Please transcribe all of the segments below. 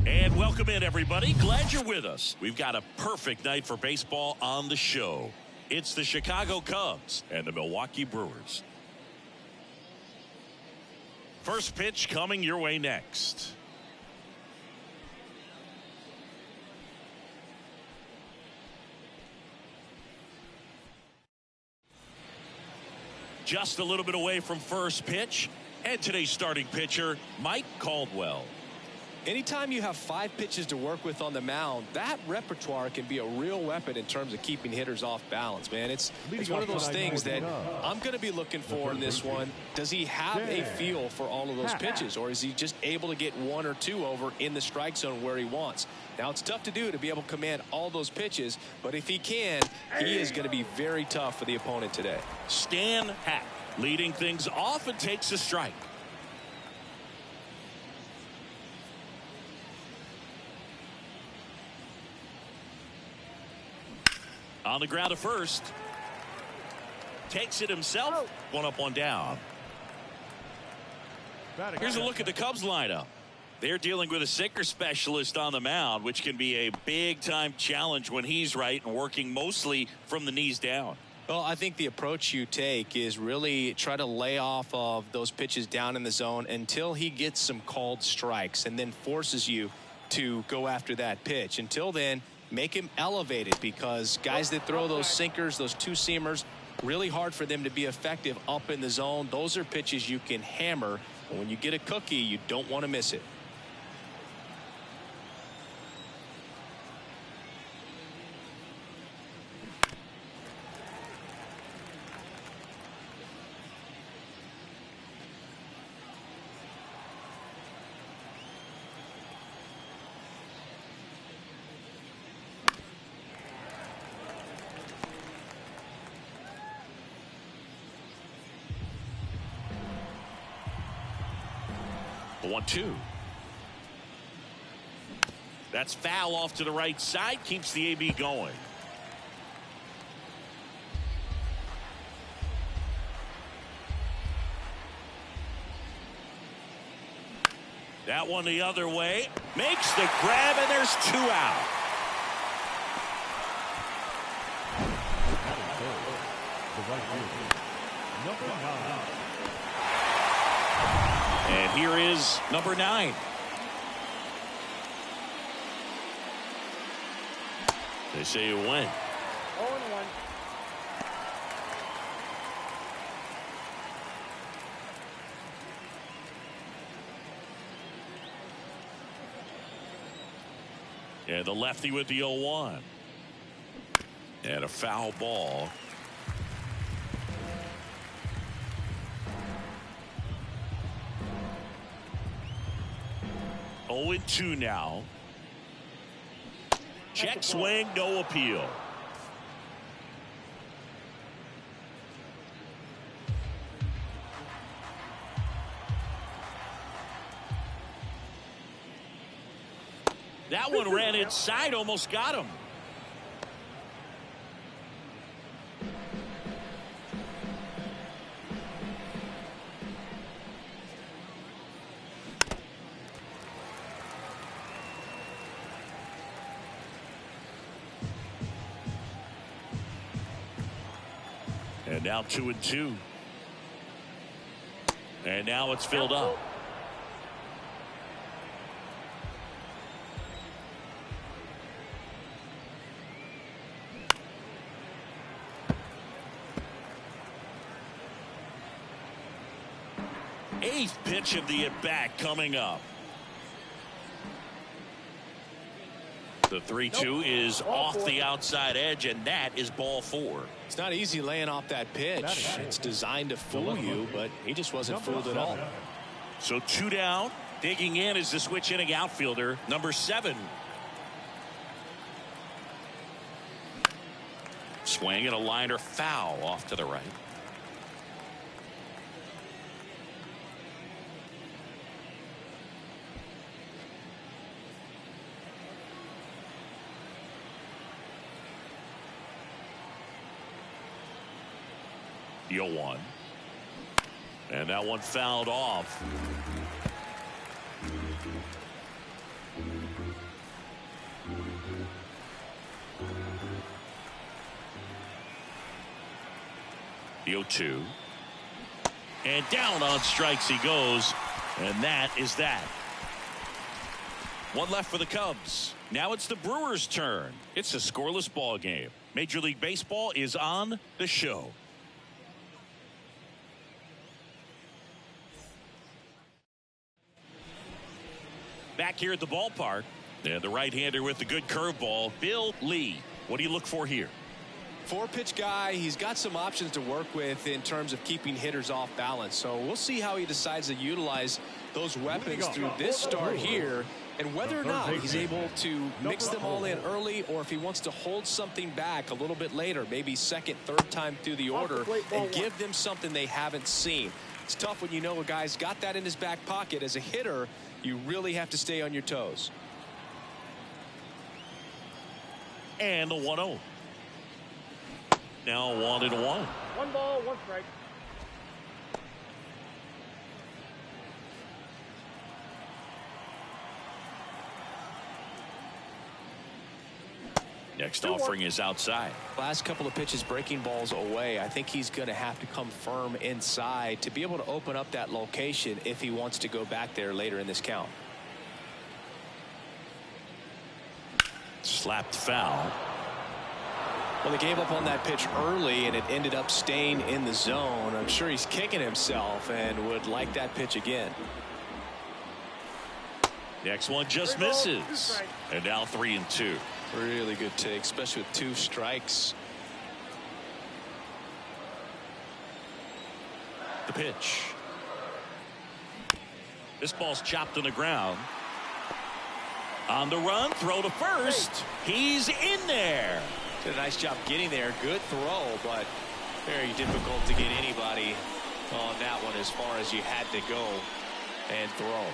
And welcome in, everybody. Glad you're with us. We've got a perfect night for baseball on the show. It's the Chicago Cubs and the Milwaukee Brewers. First pitch coming your way next. Just a little bit away from first pitch. And today's starting pitcher, Mike Caldwell. Anytime you have 5 pitches to work with on the mound, that repertoire can be a real weapon in terms of keeping hitters off balance, man. It's one of those things that I'm going to be looking for in this one. Does he have a feel for all of those pitches, or is he just able to get 1 or 2 over in the strike zone where he wants? Now, it's tough to do to be able to command all those pitches, but if he can, he is going to be very tough for the opponent today. Stan Hack leading things off and takes a strike. On the ground to first. Takes it himself. 1 up, 1 down. Here's a look at the Cubs lineup. They're dealing with a sinker specialist on the mound, which can be a big-time challenge when he's right and working mostly from the knees down. Well, I think the approach you take is really try to lay off of those pitches down in the zone until he gets some called strikes and then forces you to go after that pitch. Until then, make him elevated, because guys that throw those sinkers, those 2-seamers, really hard for them to be effective up in the zone. Those are pitches you can hammer. And when you get a cookie, you don't want to miss it. The 1-2. That's foul off to the right side. Keeps the AB going. That one the other way. Makes the grab, and there's 2 out. And here is number 9. They say you win. 0-1. And the lefty with the 0-1. And a foul ball. Oh, 0-2 now. Check swing, no appeal. That one ran inside, almost got him. And now 2-2. And now it's filled up. Eighth pitch of the at-bat coming up. The 3-2 is off the outside edge, and that is ball 4. It's not easy laying off that pitch. It's designed to fool you, but he just wasn't fooled at all. So 2 down. Digging in is the switch hitting outfielder, number 7. Swing and a liner foul off to the right. The 0-1. And that one fouled off. The 0-2. And down on strikes he goes. And that is that. One left for the Cubs. Now it's the Brewers' turn. It's a scoreless ball game. Major League Baseball is on the show. Back here at the ballpark. And the right-hander with the good curveball, Bill Lee. What do you look for here? 4-pitch guy. He's got some options to work with in terms of keeping hitters off balance. So we'll see how he decides to utilize those weapons through this start here, and whether or not he's able to mix them all in early, or if he wants to hold something back a little bit later, maybe second, third time through the order, and give them something they haven't seen. It's tough when you know a guy's got that in his back pocket. As a hitter, you really have to stay on your toes. And the 1-0. Now 1-1. 1 ball, 1 strike. Next offering is outside. Last couple of pitches breaking balls away. I think he's going to have to come firm inside to be able to open up that location if he wants to go back there later in this count. Slapped foul. Well, they gave up on that pitch early, and it ended up staying in the zone. I'm sure he's kicking himself and would like that pitch again. Next one just misses. And now 3-2. Really good take, especially with 2 strikes. The pitch. This ball's chopped on the ground. On the run, throw to first. He's in there. Did a nice job getting there. Good throw, but very difficult to get anybody on that one as far as you had to go and throw.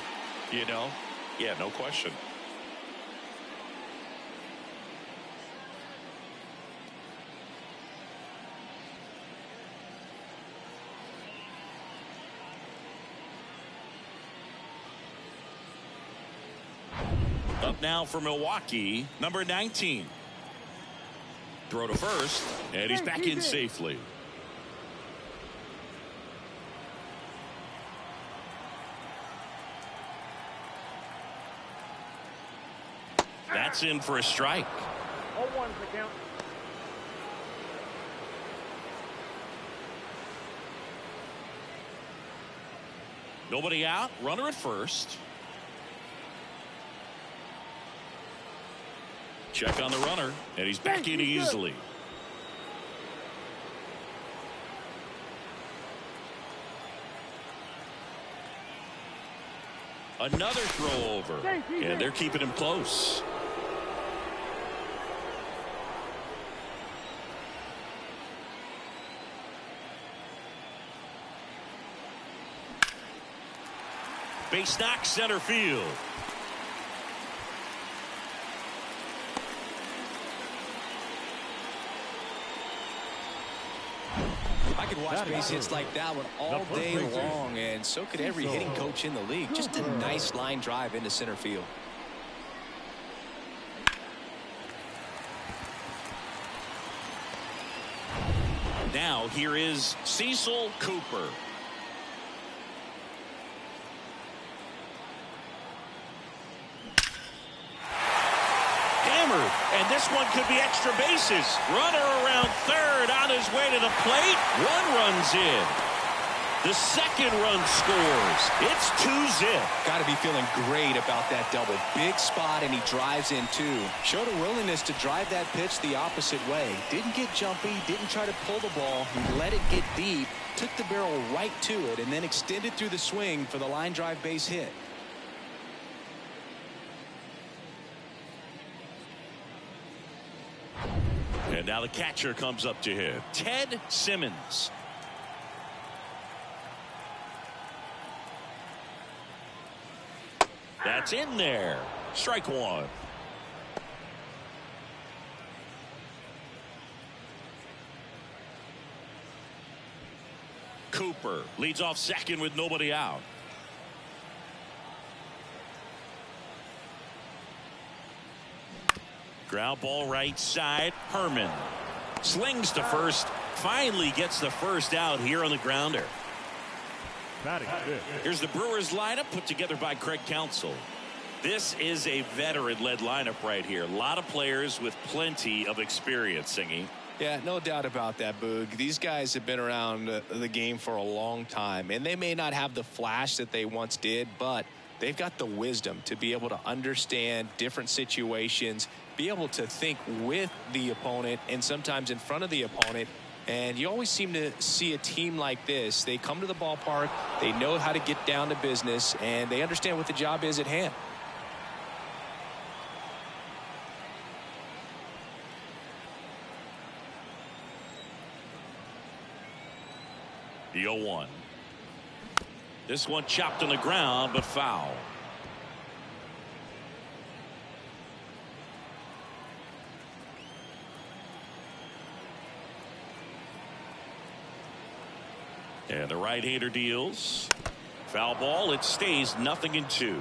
You know? Yeah, no question. Up now for Milwaukee, number 19. Throw to first, and he's back in safely. That's in for a strike. 0-1 is the count. Nobody out, runner at first. Check on the runner, and he's back in easily. Another throw over, and they're keeping him close. Base knock, center field. I could watch base hits like that one all day long, and so could every hitting coach in the league. Just a nice line drive into center field. Now here is Cecil Cooper. Hammered, and this one could be extra bases. Runner around third, on his way to the plate. 1 runs in. The second run scores. It's 2-zip. Got to be feeling great about that double. Big spot, and he drives in too. Showed a willingness to drive that pitch the opposite way. Didn't get jumpy, didn't try to pull the ball. He let it get deep, took the barrel right to it, and then extended through the swing for the line drive base hit. And now the catcher comes up to him. Ted Simmons. That's in there. Strike 1. Cooper leads off second with nobody out. Ground ball right side. Herman slings to first. Finally gets the first out here on the grounder. Here's the Brewers lineup put together by Craig Counsell. This is a veteran-led lineup right here. A lot of players with plenty of experience, Singy. Yeah, no doubt about that, Boog. These guys have been around the game for a long time, and they may not have the flash that they once did, but they've got the wisdom to be able to understand different situations, be able to think with the opponent and sometimes in front of the opponent. And you always seem to see a team like this. They come to the ballpark, they know how to get down to business, and they understand what the job is at hand. The 0-1. This one chopped on the ground, but foul. And the right-hander deals. Foul ball. It stays 0-2.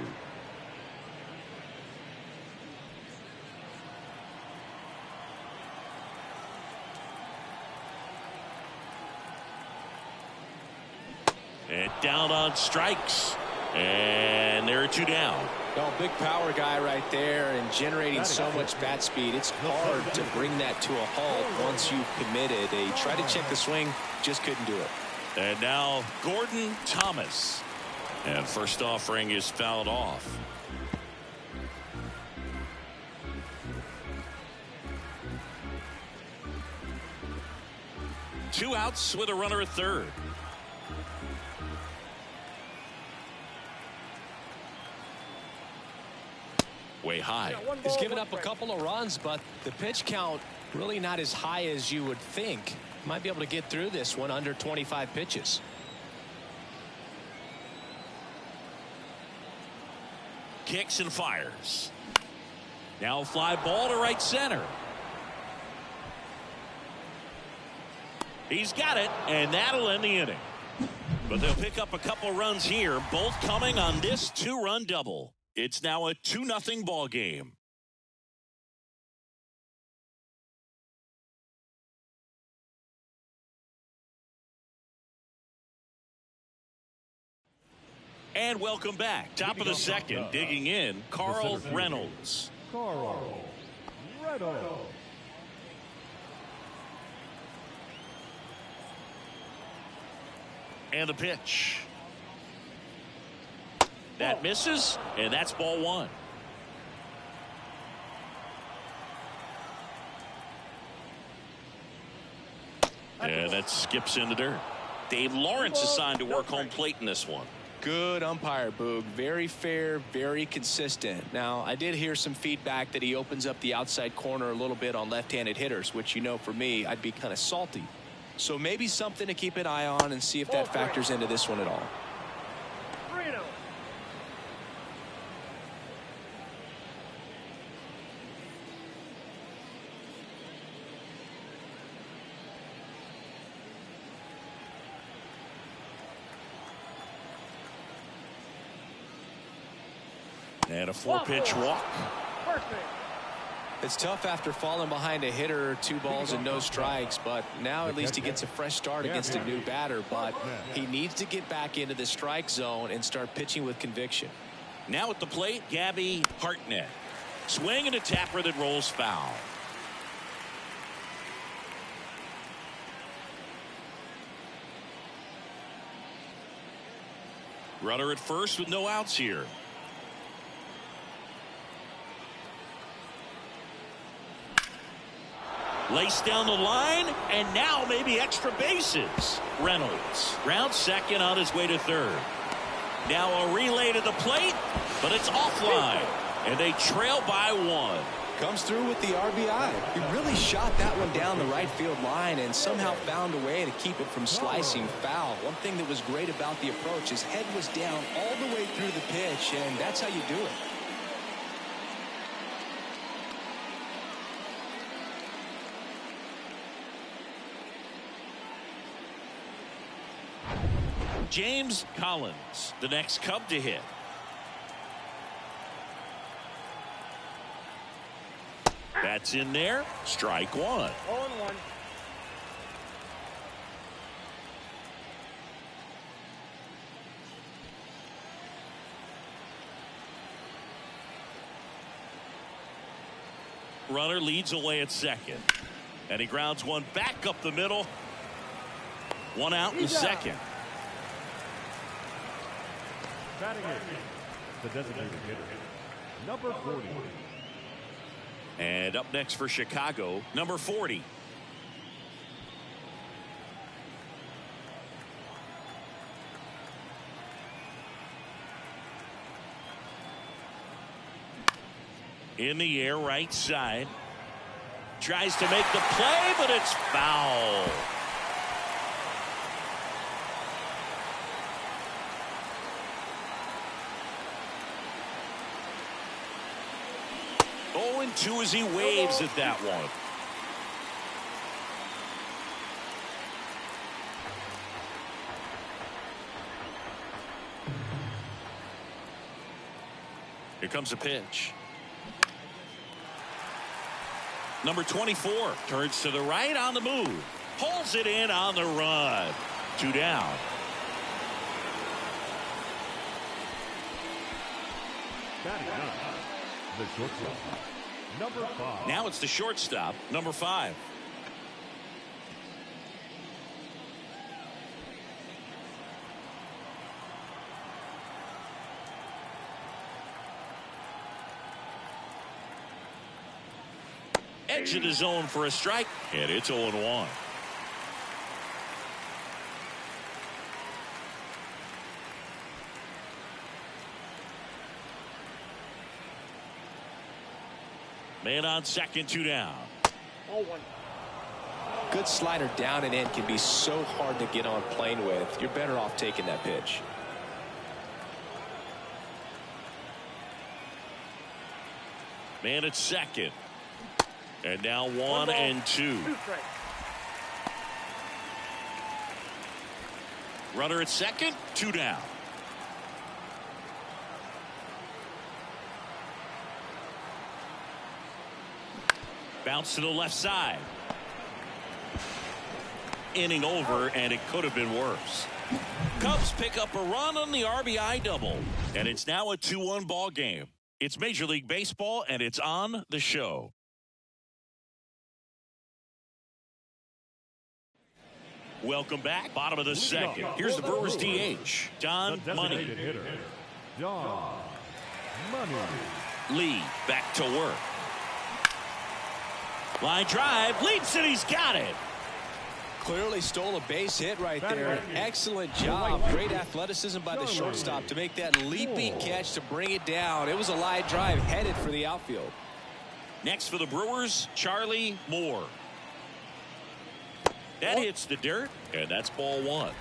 And down on strikes. And there are 2 down. No, big power guy right there and generating so much bat speed. It's hard to bring that to a halt once you've committed. They tried to check the swing, just couldn't do it. And now Gordon Thomas. And first offering is fouled off. Two outs with a runner at third. Way high. He's given up a couple of runs, but the pitch count really not as high as you would think. Might be able to get through this one under 25 pitches. Kicks and fires. Now fly ball to right center. He's got it, and that'll end the inning. But they'll pick up a couple runs here, both coming on this 2-run double. It's now a 2-0 ball game. And welcome back. Top of the second, digging in, Carl Reynolds. And the pitch. That misses, and that's ball 1. And that skips in the dirt. Dave Lawrence assigned to work home plate in this one. Good umpire, Boog. Very fair, very consistent. Now, I did hear some feedback that he opens up the outside corner a little bit on left-handed hitters, which, you know, for me, I'd be kind of salty. So maybe something to keep an eye on and see if that factors into this one at all. And a 4-pitch walk. It's tough after falling behind a hitter, 2 balls and no strikes, but now at least he gets a fresh start against a new batter, but he needs to get back into the strike zone and start pitching with conviction. Now at the plate, Gabby Hartnett. Swing and a tapper that rolls foul. Runner at first with no outs here. Laced down the line, and now maybe extra bases. Reynolds round second on his way to third. Now a relay to the plate, but it's offline, and they trail by 1. Comes through with the RBI. He really shot that one down the right field line and somehow found a way to keep it from slicing foul. One thing that was great about the approach, his head was down all the way through the pitch, and that's how you do it. James Collins, the next Cub to That's in there. Strike one. 0-1. Runner leads away at second. And he grounds one back up the middle. One out in second. Batting it, the designated hitter, number 40. And up next for Chicago, number 40. In the air, right side. Tries to make the play, but it's foul. And 2 as he waves at that one. Here comes a pitch. Number 24 turns to the right on the move. Pulls it in on the run. 2 down. Batting ninth, the shortstop, number 5. Now it's the shortstop, number 5. Edge of the zone for a strike, and it's 0-1. Man on second, 2 down. 0-1. Good slider down and in can be so hard to get on plane with. You're better off taking that pitch. Man at second. And now 1 and 2. 2 strikes. Runner at second, 2 down. Bounce to the left side. Inning over, and it could have been worse. Cubs pick up a run on the RBI double, and it's now a 2-1 ball game. It's Major League Baseball, and it's on the show. Welcome back. Bottom of the second. Here's the Brewers DH, Don Money. Hitter, Don Money. Lee back to work. Line drive, leaps it, he's got it. Clearly stole a base hit right there. Excellent job. Great athleticism by the shortstop to make that leaping catch to bring it down. It was a line drive headed for the outfield. Next for the Brewers, Charlie Moore. That hits the dirt, and that's ball 1.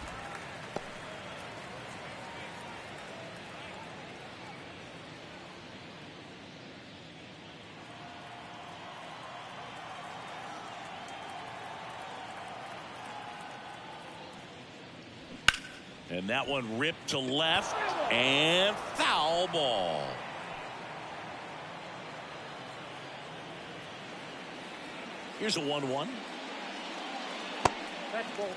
And that one ripped to left, and foul ball. Here's a 1-1. That's ball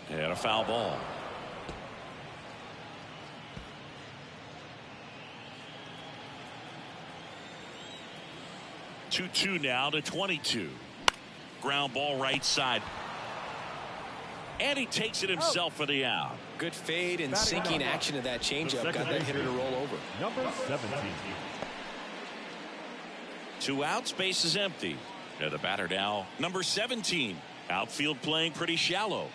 2. And a foul ball. Two now to 22. Ground ball right side. And he takes it himself for the out. Good fade and sinking action of that changeup. Got that hitter to roll over. Number 17. 2 outs, base is empty. And the batter now, number 17. Outfield playing pretty shallow.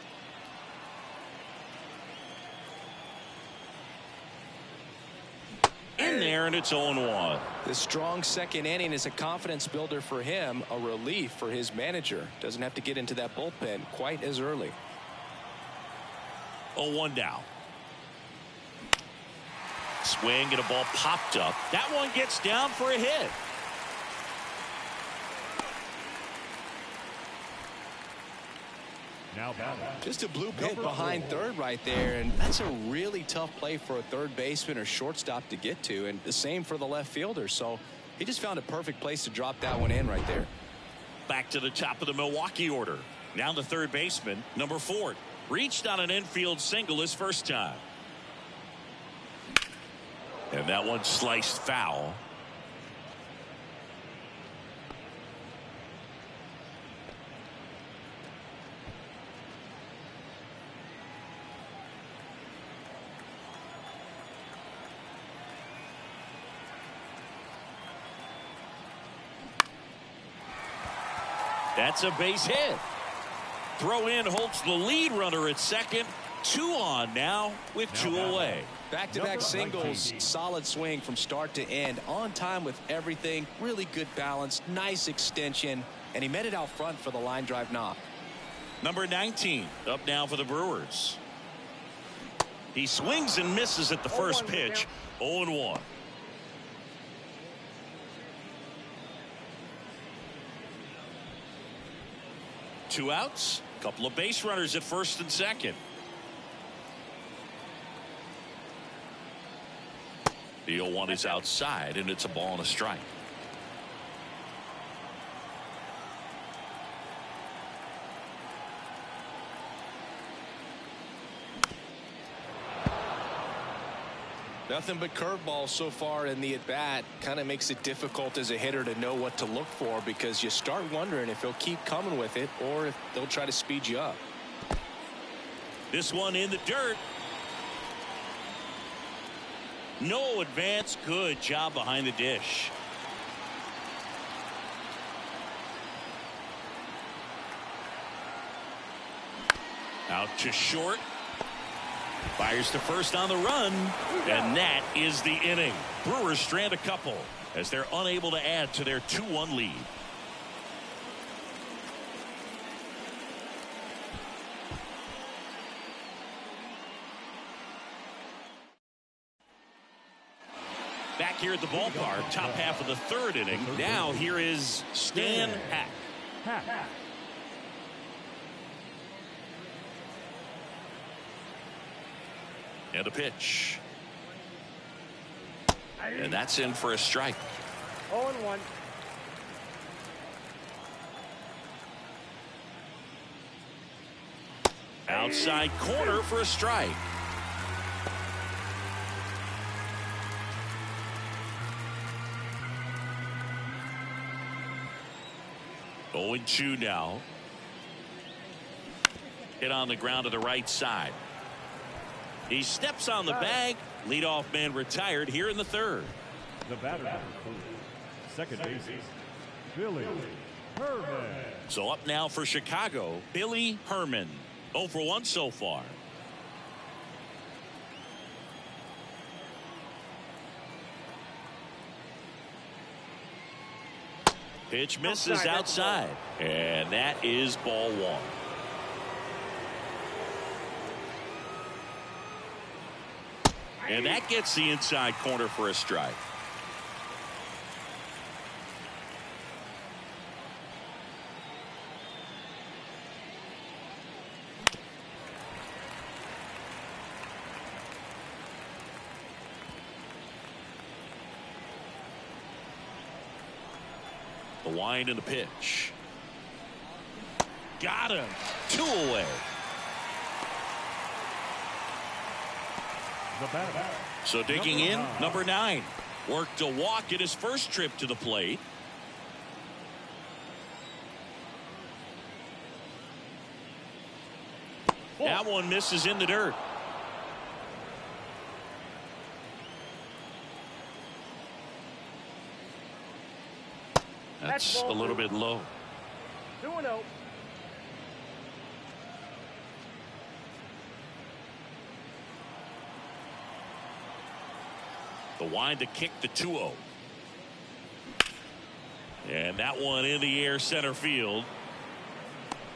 In there, and it's 0-1. The strong second inning is a confidence builder for him, a relief for his manager. Doesn't have to get into that bullpen quite as early. 0-1 down. Swing and a ball popped up. That one gets down for a hit. Now batting. Just a blue pit Number behind 4. third right there, and that's a really tough play for a third baseman or shortstop to get to, and the same for the left fielder. So he just found a perfect place to drop that one in right there. Back to the top of the Milwaukee order. Now the third baseman, number 4. Reached on an infield single his first time. And that one sliced foul. That's a base hit. Throw in holds the lead runner at second. 2 on now with 2 away. Back-to-back singles, solid swing from start to end, on time with everything, really good balance, nice extension, and he met it out front for the line drive knock. Number 19 up now for the Brewers. He swings and misses at the first pitch. 0-1. Two outs, couple of base runners at first and second. The 0-1 is outside, and it's a ball and a strike. Nothing but curveballs so far in the at-bat. Kind of makes it difficult as a hitter to know what to look for, because you start wondering if he'll keep coming with it or if they'll try to speed you up. This one in the dirt. No advance. Good job behind the dish. Out to short. Fires to first on the run. And that is the inning. Brewers strand a couple as they're unable to add to their 2-1 lead. Back here at the ballpark, top half of the third inning. Now here is Stan Hack. And a pitch. And that's in for a strike. 0-1. Outside corner for a strike. Going 2 now. Hit on the ground to the right side. He steps on the bag. Leadoff man retired here in the third. The batter, number 4. Second base, Billy Herman. So up now for Chicago, Billy Herman. 0 for 1 so far. Pitch misses outside. And that is ball 1. And that gets the inside corner for a strike. The wind and the pitch. Got him. 2 away. The batter. So digging in, number 9. Worked a walk at his first trip to the plate. That one misses in the dirt. That's a little bit low. 2-0. The wind to kick the 2-0. And that one in the air center field.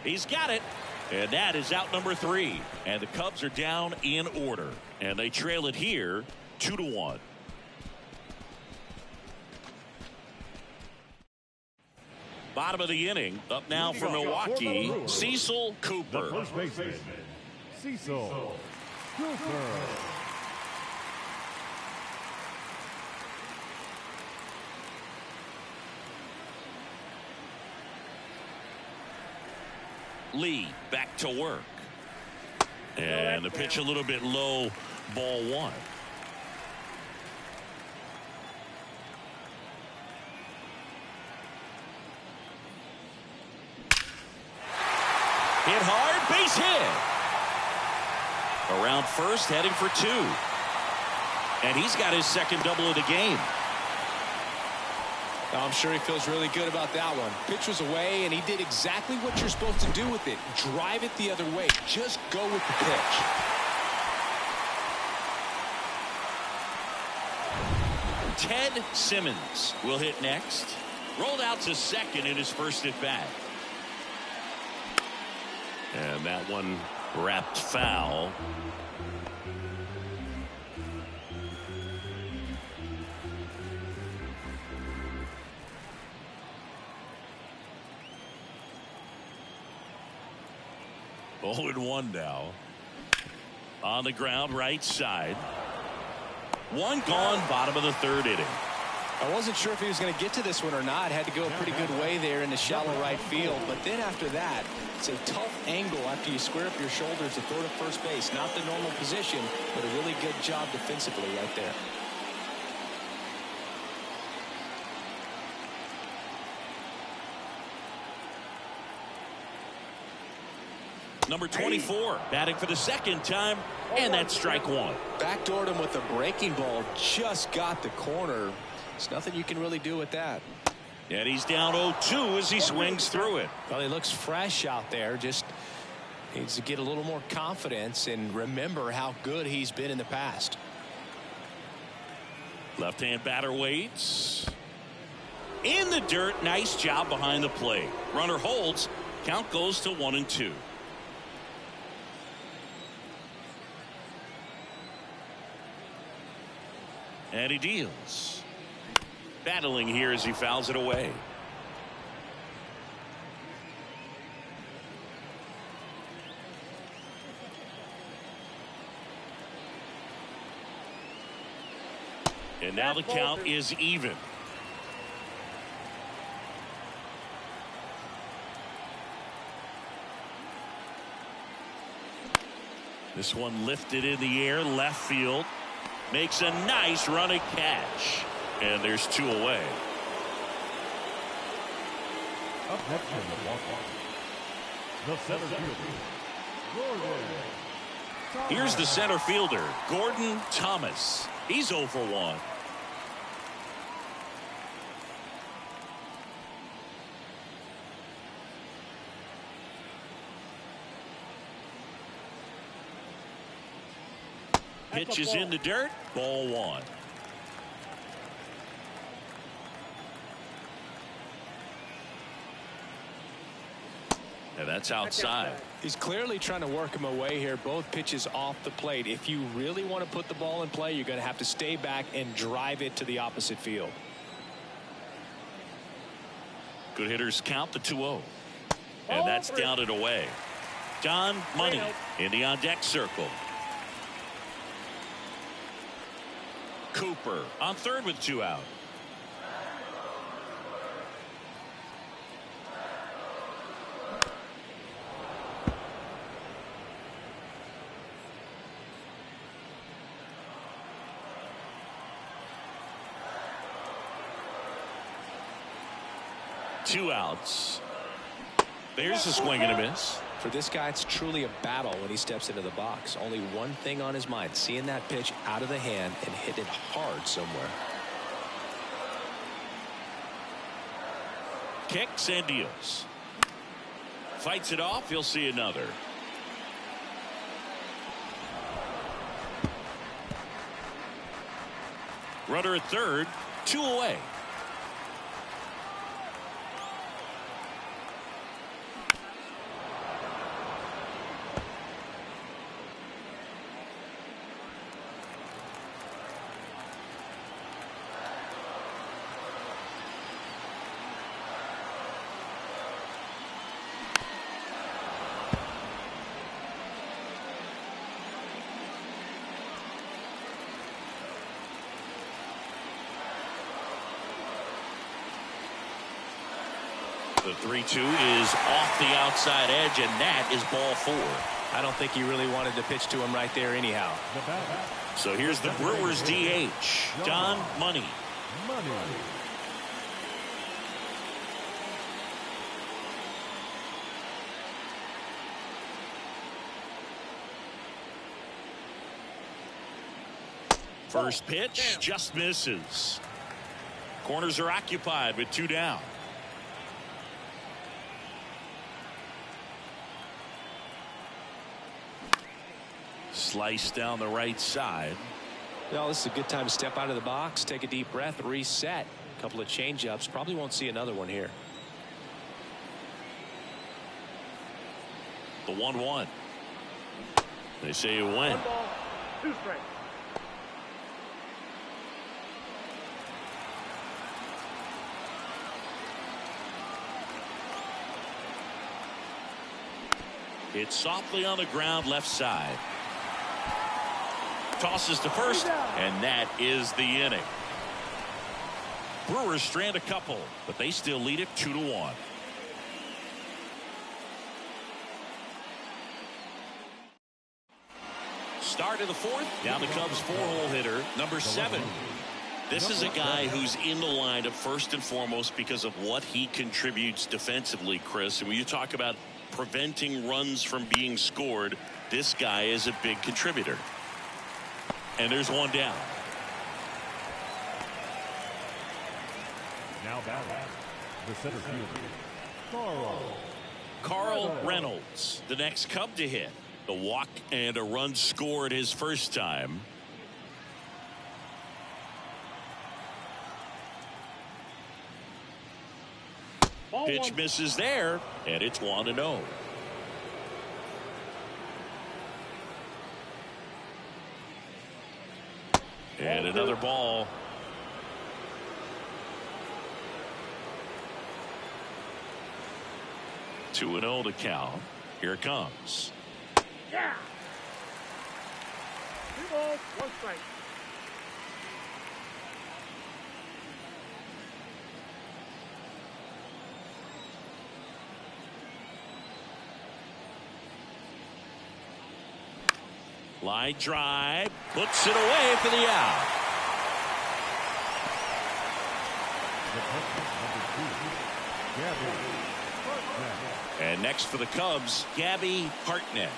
He's got it. And that is out number 3. And the Cubs are down in order. And they trail it here 2-1. Bottom of the inning. Up now for Milwaukee, Cecil The Cooper. first baseman, Cecil Cooper. Lee back to work. And the pitch a little bit low, ball one. Hit hard, base hit. Around first, heading for two. And he's got his second double of the game. I'm sure he feels really good about that one. Pitch was away, and he did exactly what you're supposed to do with it. Drive it the other way. Just go with the pitch. Ted Simmons will hit next. Rolled out to second in his first at bat. And that one wrapped foul. Oh, and 1 now. On the ground, right side. One gone, bottom of the third inning. I wasn't sure if he was going to get to this one or not. Had to go a pretty good way there in the shallow right field. But then after that, it's a tough angle after you square up your shoulders to throw to first base. Not the normal position, but a really good job defensively right there. Number 24 batting for the second time, and that's strike one. Backdoored him with a breaking ball. Just got the corner. There's nothing you can really do with that. And he's down 0-2 as he swings through it. Well, he looks fresh out there. Just needs to get a little more confidence and remember how good he's been in the past. Left-hand batter waits. In the dirt. Nice job behind the plate. Runner holds. Count goes to 1-2. And he deals. Battling here as he fouls it away. And now the count is even. This one lifted in the air, left field. Makes a nice running catch. And there's 2 away. Up next from Milwaukee, the center fielder, Gordon. Here's the center fielder, Gordon Thomas. He's 0 for 1. Pitch is in the dirt. Ball 1. And that's outside. He's clearly trying to work him away here. Both pitches off the plate. If you really want to put the ball in play, you're going to have to stay back and drive it to the opposite field. Good hitters count the 2-0. And that's down and away. John Money in the on-deck circle. Cooper on third with 2 out. Two outs. There's a swing and a miss. For this guy, it's truly a battle when he steps into the box. Only one thing on his mind, seeing that pitch out of the hand and hit it hard somewhere. Kicks and deals. Fights it off. He'll see another. Runner at third. 2 away. The 3-2 is off the outside edge, and that is ball 4. I don't think he really wanted to pitch to him right there anyhow. So here's the Brewers DH, John Money. First pitch just misses. Corners are occupied with 2 down. Slice down the right side. Well, this is a good time to step out of the box, take a deep breath, reset. A couple of change-ups. Probably won't see another one here. The 1-1. They say you win. 1 ball, 2 strikes. Hit softly on the ground left side. Tosses to first, and that is the inning. Brewers strand a couple, but they still lead it 2-1. Start of the 4th. Now the Cubs 4-hole hitter, number 7. This is a guy who's in the lineup first and foremost because of what he contributes defensively, Chris. And when you talk about preventing runs from being scored, this guy is a big contributor. And there's 1 down. Now batting, the center fielder, Carl Reynolds, the next Cub to hit. The walk and a run scored his first time. Pitch misses there, and it's 1-0. And another ball. Two and 0 to count. Here it comes. Yeah. 2 balls, 1 strike. Line drive, puts it away for the out. And next for the Cubs, Gabby Hartnett.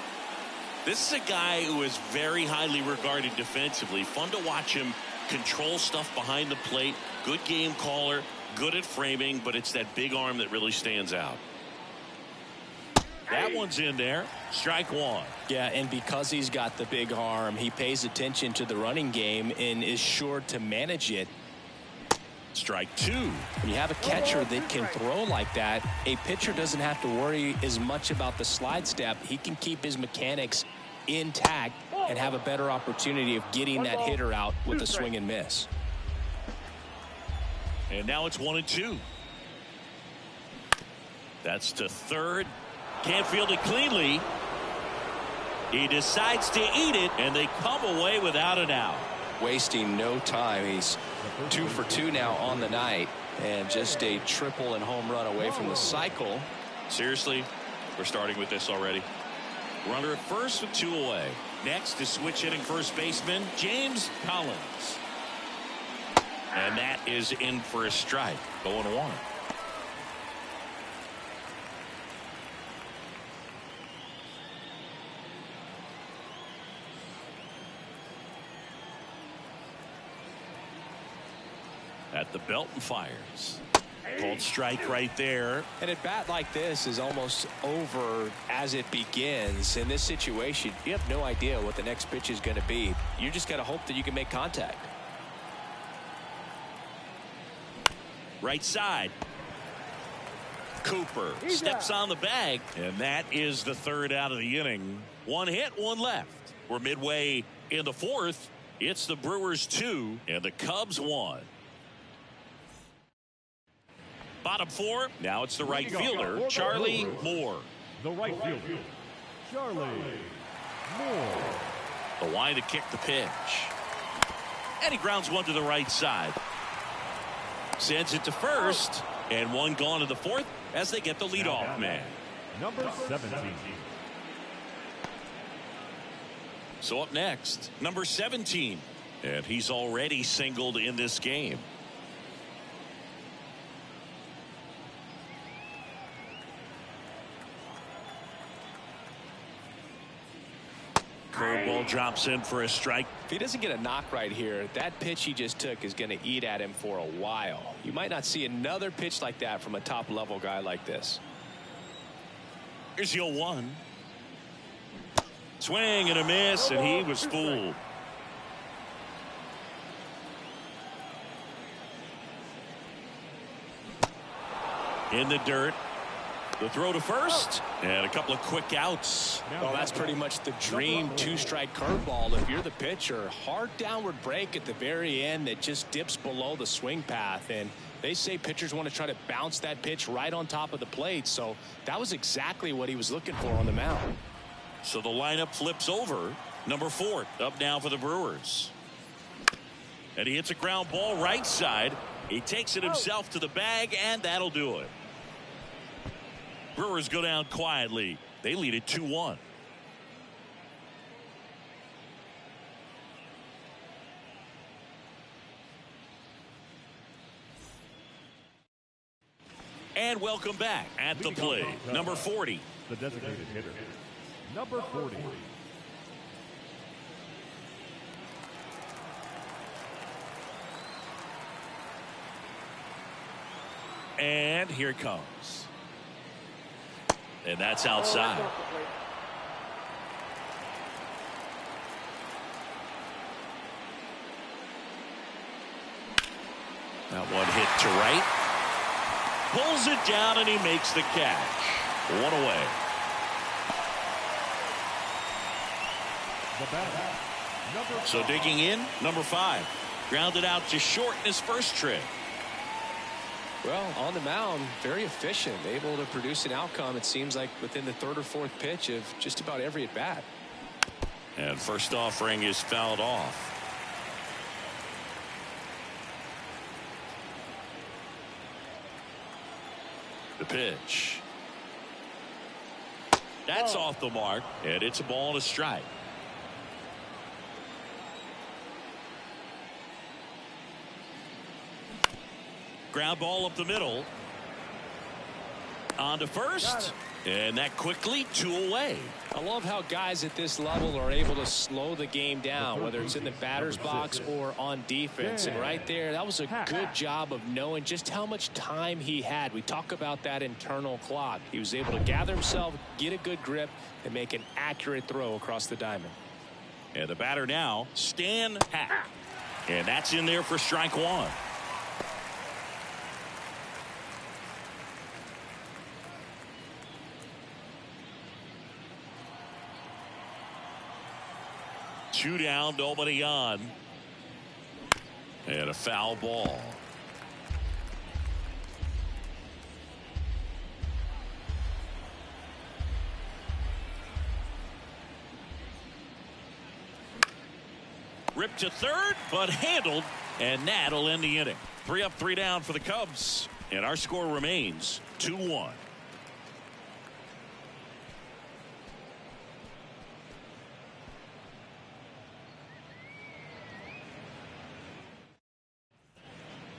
This is a guy who is very highly regarded defensively. Fun to watch him control stuff behind the plate. Good game caller, good at framing, but it's that big arm that really stands out. That one's in there. Strike 1. Yeah, and because he's got the big arm, he pays attention to the running game and is sure to manage it. Strike 2. When you have a catcher that can throw like that, a pitcher doesn't have to worry as much about the slide step. He can keep his mechanics intact and have a better opportunity of getting that hitter out with a swing and miss. And now it's 1-2. That's to third. Can't field it cleanly. He decides to eat it, and they come away without an out. Wasting no time. He's 2 for 2 now on the night, and just a triple and home run away from the cycle. Seriously, we're starting with this already. Runner at first with 2 away. Next is switch hitting first baseman James Collins. And that is in for a strike. 0-1. At the belt and fires. Called strike right there. And a bat like this is almost over as it begins. In this situation, you have no idea what the next pitch is going to be. You just got to hope that you can make contact. Right side. Cooper steps on the bag, and that is the 3rd out of the inning. 1 hit, 1 left. We're midway in the 4th. It's the Brewers 2 and the Cubs 1. Bottom 4. Now it's the right fielder, Charlie Moore. The right fielder, Charlie Moore. The line to kick the pitch. And he grounds one to the right side. Sends it to first. And one gone in the fourth as they get the leadoff man. Number 17. So up next, number 17. And he's already singled in this game. Curveball drops in for a strike. If he doesn't get a knock right here, that pitch he just took is going to eat at him for a while. You might not see another pitch like that from a top level guy like this. Here's the 0-1. Swing and a miss, and he was fooled. In the dirt. The throw to first, and a couple of quick outs. Well, that's pretty much the dream two-strike curveball. If you're the pitcher, hard downward break at the very end that just dips below the swing path. And they say pitchers want to try to bounce that pitch right on top of the plate. So that was exactly what he was looking for on the mound. So the lineup flips over. Number 4 up now for the Brewers. And he hits a ground ball right side. He takes it himself to the bag, and that'll do it. Brewers go down quietly. They lead it 2-1. And welcome back at the plate. Number 40. The designated hitter. Number 40. And here it comes. And that's outside. That one hit to right. Pulls it down and he makes the catch. One away. So digging in, number 5. Grounded out to short in his first trip. Well, on the mound, very efficient, able to produce an outcome, it seems like, within the third or fourth pitch of just about every at bat. And first offering is fouled off. The pitch. That's off the mark, and it's a ball and a strike. Ground ball up the middle. On to first. And that quickly 2 away. I love how guys at this level are able to slow the game down, whether it's in the batter's box or on defense. And right there, that was a good job of knowing just how much time he had. We talk about that internal clock. He was able to gather himself, get a good grip, and make an accurate throw across the diamond. And the batter now, Stan Hack. And that's in there for strike 1. Two down, nobody on. And a foul ball. Ripped to third, but handled, and that'll end the inning. 3 up, 3 down for the Cubs. And our score remains 2-1.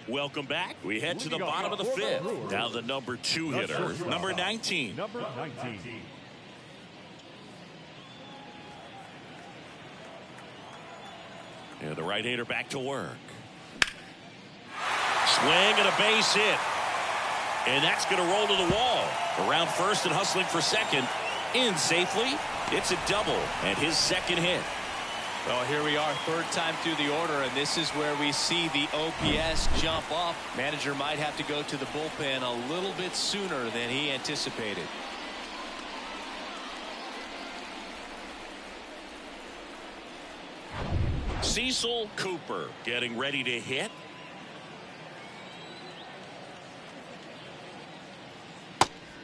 Welcome back. We head to the bottom of the 5th. Now the number 2 hitter, number 19. Number 19. And the right-hander back to work. Swing and a base hit. And that's going to roll to the wall. Around first and hustling for second. In safely. It's a double and his second hit. Well, here we are, third time through the order, and this is where we see the OPS jump up. Manager might have to go to the bullpen a little bit sooner than he anticipated. Cecil Cooper getting ready to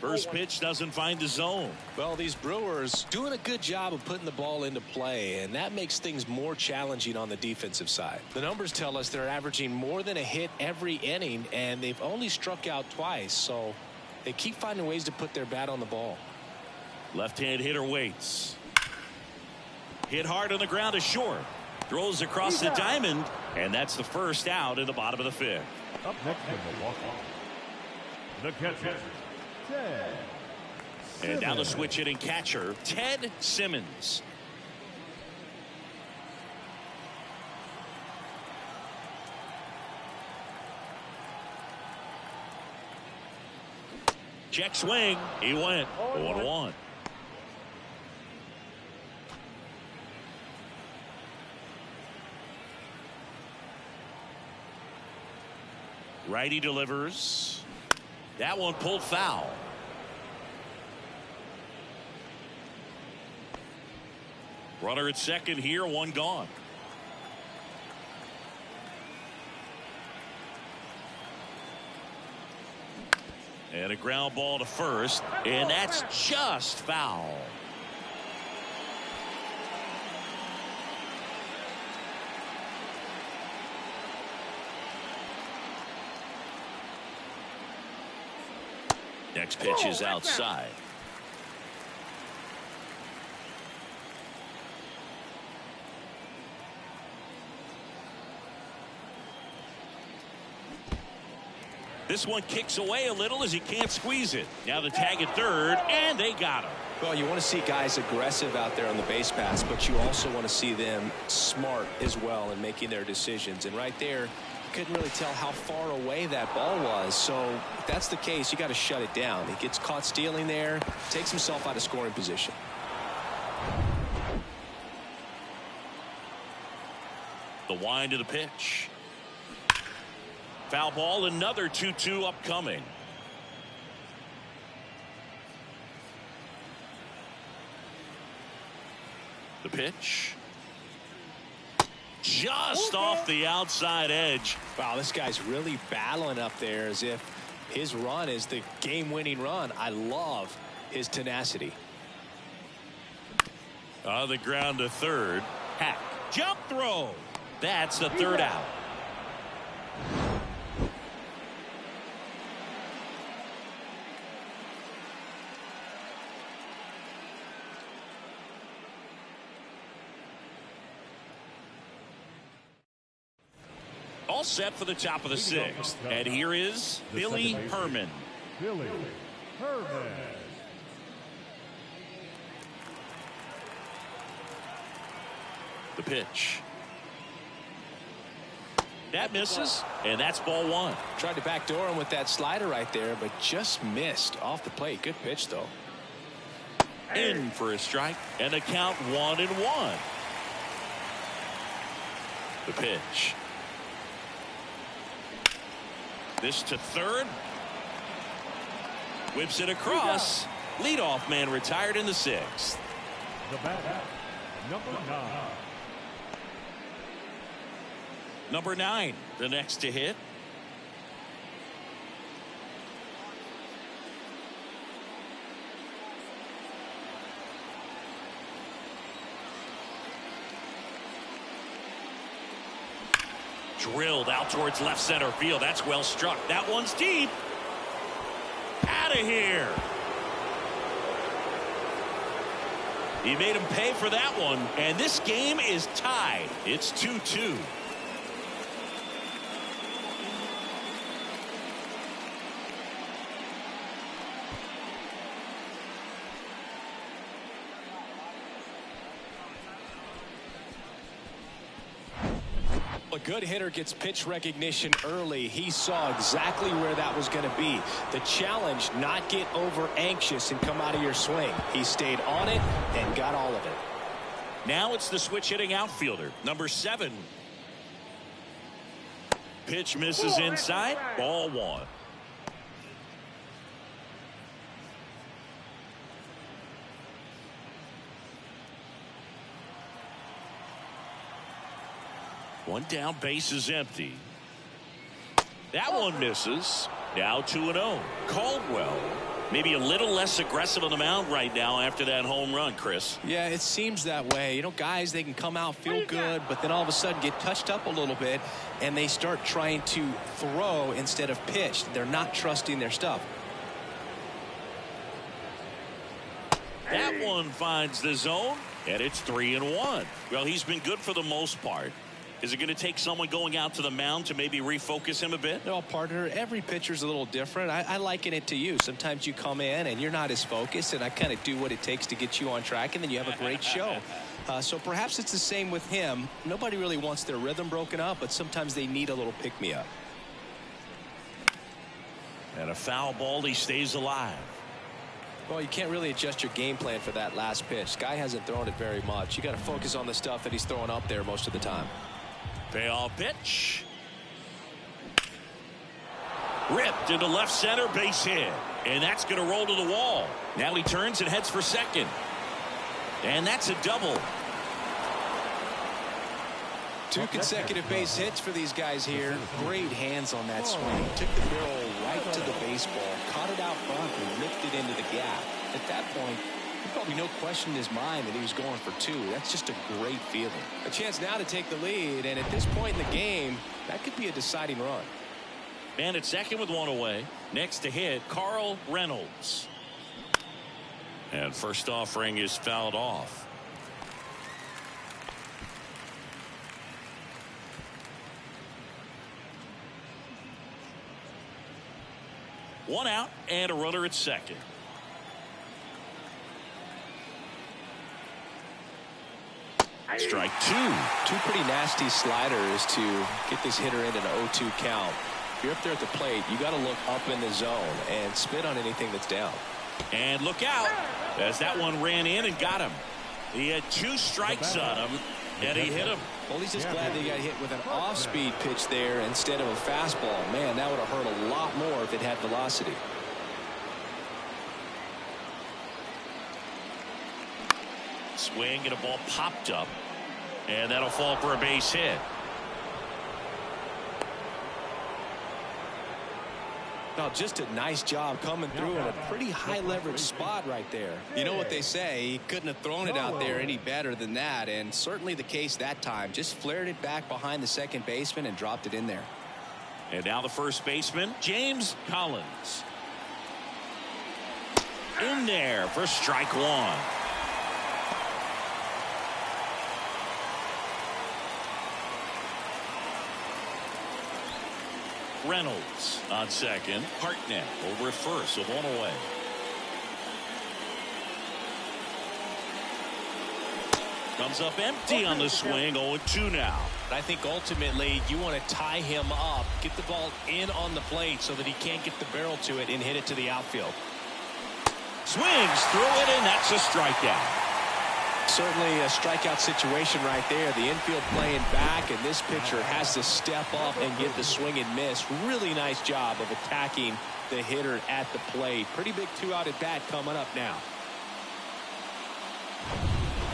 First pitch doesn't find the zone. Well, these Brewers doing a good job of putting the ball into play, and that makes things more challenging on the defensive side. The numbers tell us they're averaging more than a hit every inning, and they've only struck out twice, so they keep finding ways to put their bat on the ball. Left-hand hitter waits. Hit hard on the ground to short. Throws across the diamond, and that's the first out in the bottom of the fifth. Up next in Milwaukee, the catcher, Ted And now the Simmons. switch hitting catcher, Ted Simmons. Check swing. He went 0-1. Righty delivers. That one pulled foul. Runner at second here, one gone. And a ground ball to first, and that's just foul. Next pitch is outside. This one kicks away a little as he can't squeeze it. Now the tag at third, and they got him. Well, you want to see guys aggressive out there on the base pass, but you also want to see them smart as well in making their decisions. And right there, you couldn't really tell how far away that ball was. So if that's the case, you got to shut it down. He gets caught stealing there, takes himself out of scoring position. The wind of the pitch. Foul ball, another 2-2 upcoming. The pitch. Just off the outside edge. Wow, this guy's really battling up there as if his run is the game-winning run. I love his tenacity. On the ground to third. Hack. Jump throw. That's the third out. All set for the top of the sixth. And here is Billy Herman. Billy Herman. The pitch. That misses, and that's ball one. Tried to backdoor him with that slider right there, but just missed off the plate. Good pitch, though. In for a strike, and the count 1-1. The pitch. This to third. Whips it across. Leadoff man retired in the sixth. The batter, number 9. Number 9, the next to hit. Drilled out towards left center field. That's well struck. That one's deep. Out of here. He made him pay for that one. And this game is tied. It's 2-2. A good hitter gets pitch recognition early. He saw exactly where that was going to be. The challenge, not get over anxious and come out of your swing. He stayed on it and got all of it. Now it's the switch hitting outfielder, number 7. Pitch misses inside, ball one. One down, base is empty. That one misses. Now 2-0. Caldwell Maybe a little less aggressive on the mound right now after that home run, Chris. Yeah, it seems that way. You know, guys, they can come out, feel good, but then all of a sudden get touched up a little bit, and they start trying to throw instead of pitch. They're not trusting their stuff. That one finds the zone, and it's 3-1. Well, he's been good for the most part. Is it going to take someone going out to the mound to maybe refocus him a bit? No, partner, every pitcher's a little different. I liken it to you. Sometimes you come in and you're not as focused, and I kind of do what it takes to get you on track, and then you have a great show. So perhaps it's the same with him. Nobody really wants their rhythm broken up, but sometimes they need a little pick-me-up. And a foul ball, he stays alive. Well, you can't really adjust your game plan for that last pitch. Guy hasn't thrown it very much. You got to focus on the stuff that he's throwing up there most of the time. Payoff pitch. Ripped into left center, base hit. And that's going to roll to the wall. Now he turns and heads for second. And that's a double. 2 consecutive base hits for these guys here. Great hands on that swing. Took the barrel right to the baseball, caught it out front, and ripped it into the gap. At that point, there's probably no question in his mind that he was going for 2. That's just a great feeling. A chance now to take the lead, and at this point in the game, that could be a deciding run. Man at second with 1 away. Next to hit, Carl Reynolds. And first offering is fouled off. One out and a runner at second. Strike 2. 2 pretty nasty sliders to get this hitter in an 0-2 count. If you're up there at the plate, you got to look up in the zone and spit on anything that's down. And look out as that one ran in and got him. He had 2 strikes on him, and he hit him. Well, he's just glad they got hit with an off-speed pitch there instead of a fastball. Man, that would have hurt a lot more if it had velocity. Swing and a ball popped up, and that'll fall for a base hit. Now, just a nice job coming through in a pretty high leverage spot right there. You know what they say, he couldn't have thrown it out there any better than that, and certainly the case that time. Just flared it back behind the second baseman and dropped it in there. And now the first baseman, James Collins. In there for strike 1. Reynolds on second. Hartnett over at first with 1 away. Comes up empty on the swing. 0-2 now. I think ultimately you want to tie him up, get the ball in on the plate so that he can't get the barrel to it and hit it to the outfield. Swings through it, and that's a strikeout. Certainly a strikeout situation right there. The infield playing back, and this pitcher has to step up and get the swing and miss. Really nice job of attacking the hitter at the plate. Pretty big 2-out at bat coming up now.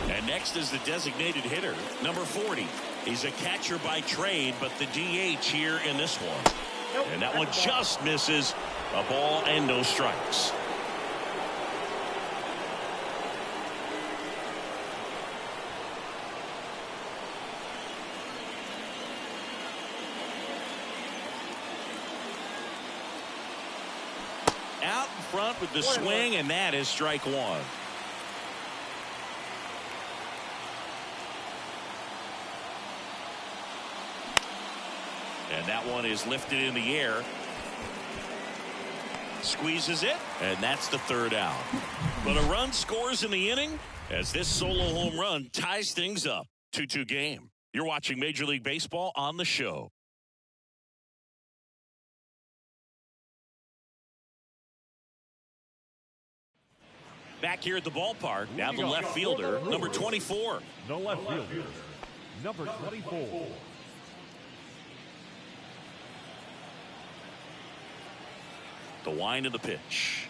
And next is the designated hitter, number 40. He's a catcher by trade, but the DH here in this one. And that one just misses. A ball and no strikes. Out in front with the swing, and that is strike 1. And that one is lifted in the air. Squeezes it, and that's the 3rd out. But a run scores in the inning as this solo home run ties things up. 2-2 game. You're watching Major League Baseball on the show. Back here at the ballpark, now the left fielder, number 24. The left fielder, number 24. The wind of the pitch.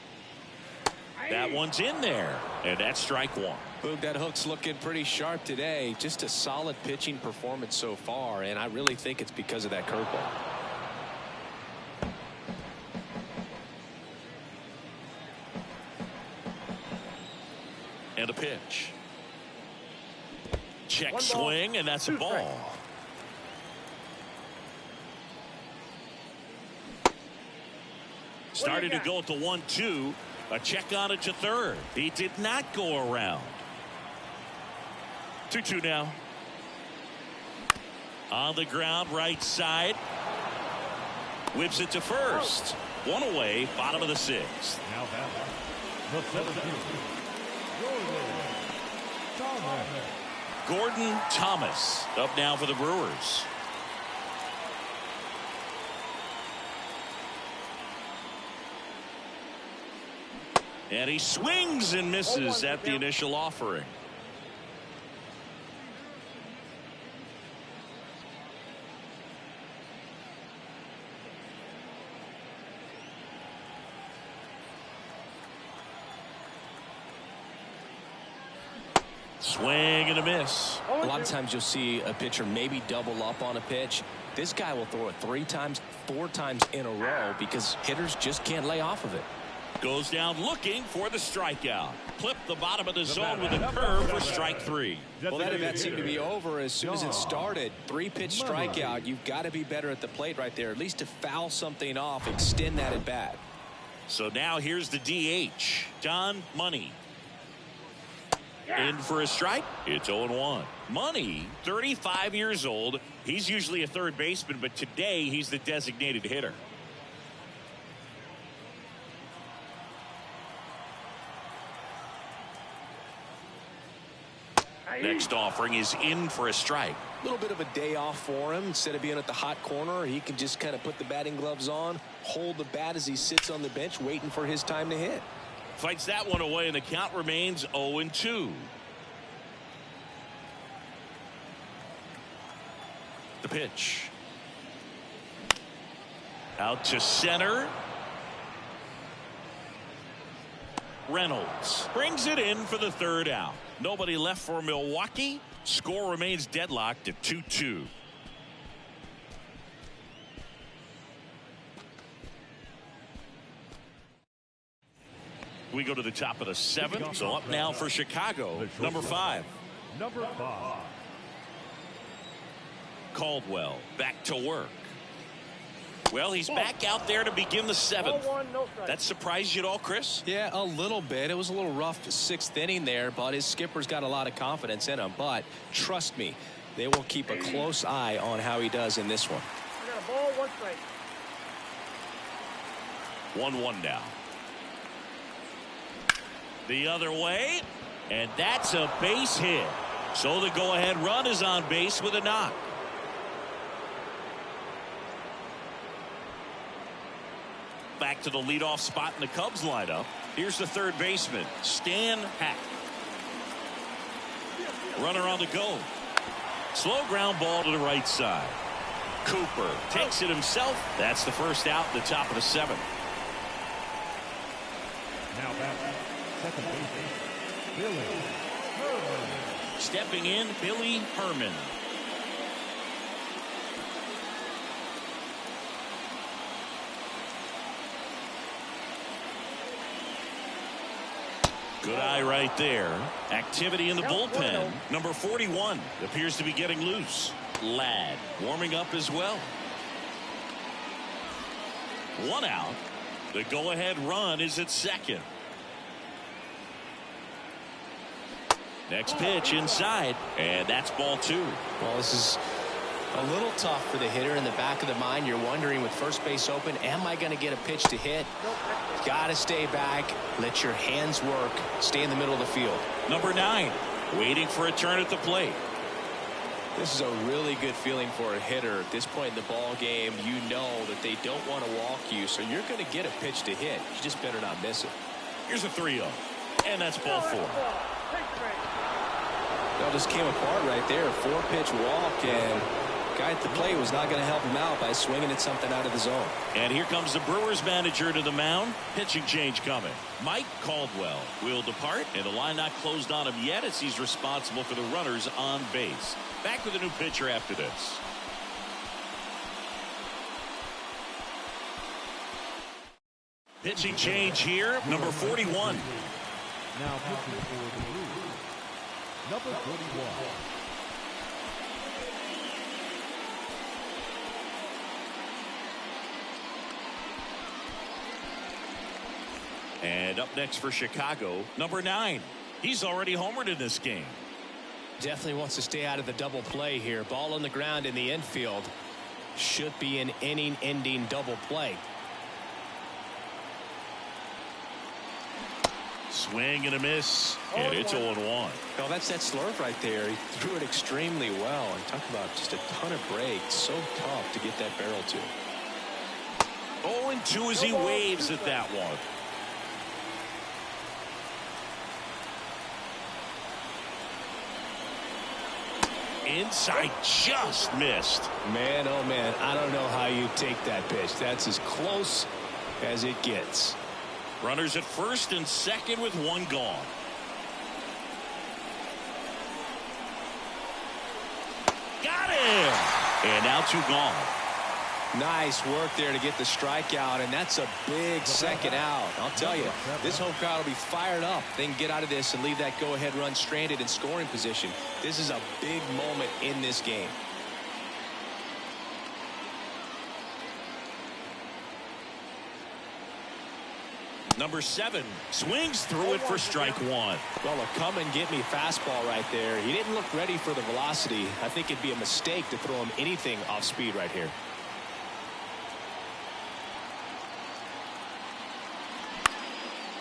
That one's in there, and that's strike 1. Boog, that hook's looking pretty sharp today. Just a solid pitching performance so far, and I really think it's because of that curveball. And a pitch. Check swing, and that's a ball. Started to go at the 1-2. A check on it to third. He did not go around. 2-2 now. On the ground, right side. Whips it to first. One away, bottom of the sixth. Now the 17th. Gordon Thomas up now for the Brewers. And he swings and misses at the initial offering. Swing and a miss. A lot of times you'll see a pitcher maybe double up on a pitch. This guy will throw it 3 times, 4 times in a row because hitters just can't lay off of it. Goes down looking for the strikeout. Clip the bottom of the zone with a curve for strike 3. Well, that event seemed to be over as soon as it started. 3-pitch strikeout. You've got to be better at the plate right there, at least to foul something off, extend that at bat. So now here's the DH, Don Money. In for a strike. It's 0-1. Money, 35 years old. He's usually a third baseman, but today he's the designated hitter. Next offering is in for a strike. A little bit of a day off for him. Instead of being at the hot corner, he can just kind of put the batting gloves on, hold the bat as he sits on the bench, waiting for his time to hit. Fights that one away, and the count remains 0-2. The pitch. Out to center. Reynolds brings it in for the third out. Nobody left for Milwaukee. Score remains deadlocked at 2-2. We go to the top of the 7th. So up now for Chicago, number 5. Number 5. Caldwell back to work. Well, he's back out there to begin the 7th. That surprised you at all, Chris? Yeah, a little bit. It was a little rough 6th inning there, but his skipper's got a lot of confidence in him. But trust me, they will keep a close eye on how he does in this one. I got a ball, 1 strike. 1-1 now. The other way, and that's a base hit. So the go-ahead run is on base with a knock. Back to the leadoff spot in the Cubs lineup. Here's the third baseman, Stan Hack. Runner on the go. Slow ground ball to the right side. Cooper takes it himself. That's the first out in the top of the 7th. Now back, second baseman, Billy Herman. Stepping in, Billy Herman. Good eye right there. Activity in the bullpen. Number 41 appears to be getting loose. Ladd warming up as well. 1 out. The go-ahead run is at second. Next pitch inside, and that's ball 2. Well, this is a little tough for the hitter. In the back of the mind, you're wondering with first base open, am I going to get a pitch to hit? Got to stay back, let your hands work, stay in the middle of the field. Number 9 waiting for a turn at the plate. This is a really good feeling for a hitter. At this point in the ball game, you know that they don't want to walk you, so you're going to get a pitch to hit. You just better not miss it. Here's a 3-0, and that's ball 4. Well, just came apart right there. 4-pitch walk, and guy at the plate was not going to help him out by swinging at something out of the zone. And here comes the Brewers manager to the mound. Pitching change coming. Mike Caldwell will depart, and the line not closed on him yet as he's responsible for the runners on base. Back with a new pitcher after this. Pitching change here, number 41. Now pitching for the Brewers, number 41. And up next for Chicago, number 9. He's already homered in this game. Definitely wants to stay out of the double play here. Ball on the ground in the infield. Should be an inning-ending double play. Swing and a miss, and it's 0-1. Well, that's that slurve right there. He threw it extremely well. And talk about just a ton of breaks. So tough to get that barrel to. 0-2 as he waves at that one. Inside, just missed. Man, oh man, I don't know how you take that pitch. That's as close as it gets. Runners at first and second with one gone. Got him! And now 2 gone. Nice work there to get the strikeout, and that's a big second out. I'll tell you, this home crowd will be fired up. They can get out of this and leave that go-ahead run stranded in scoring position. This is a big moment in this game. Number 7 swings through it for strike 1. Well, a come and get me fastball right there. He didn't look ready for the velocity. I think it'd be a mistake to throw him anything off speed right here.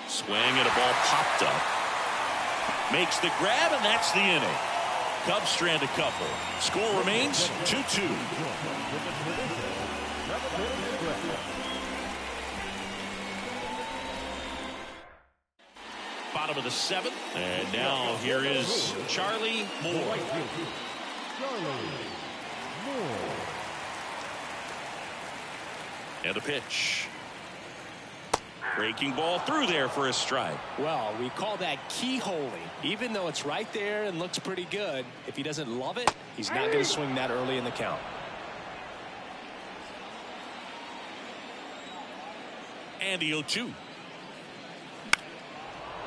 Swing and a ball popped up. Makes the grab, and that's the inning. Cubs strand a couple. Score remains 2-2. Bottom of the 7th, and now here is Charlie Moore. And a pitch. Breaking ball through there for a strike. Well, we call that keyholing. Even though it's right there and looks pretty good, if he doesn't love it, he's not going to swing that early in the count. And the 0-2.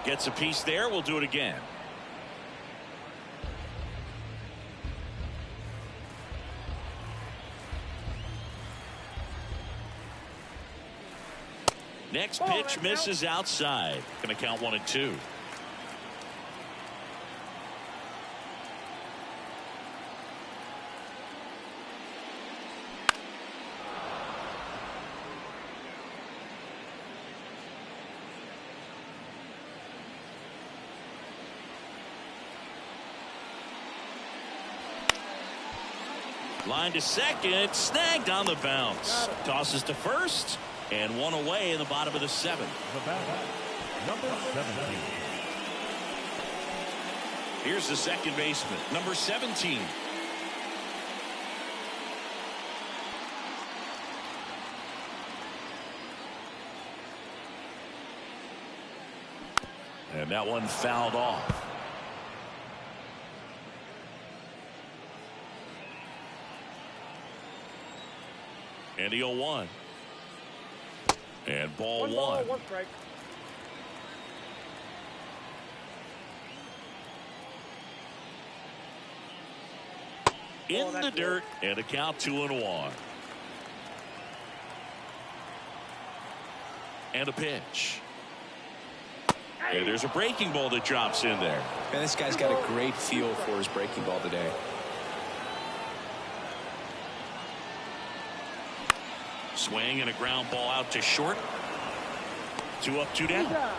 Gets a piece there. We'll do it again. Next pitch misses outside. Going to count 1-2. Line to second, snagged on the bounce. Tosses to first, and 1 away in the bottom of the 7th. The batter, number 17. Here's the second baseman, number 17. And that one fouled off. And the 0-1. And ball 1. 1 strike. In the dirt, and a count 2-1. And a pitch. And there's a breaking ball that drops in there. Man, this guy's got a great feel for his breaking ball today. Swing and a ground ball out to short. 2 up, 2 down. Now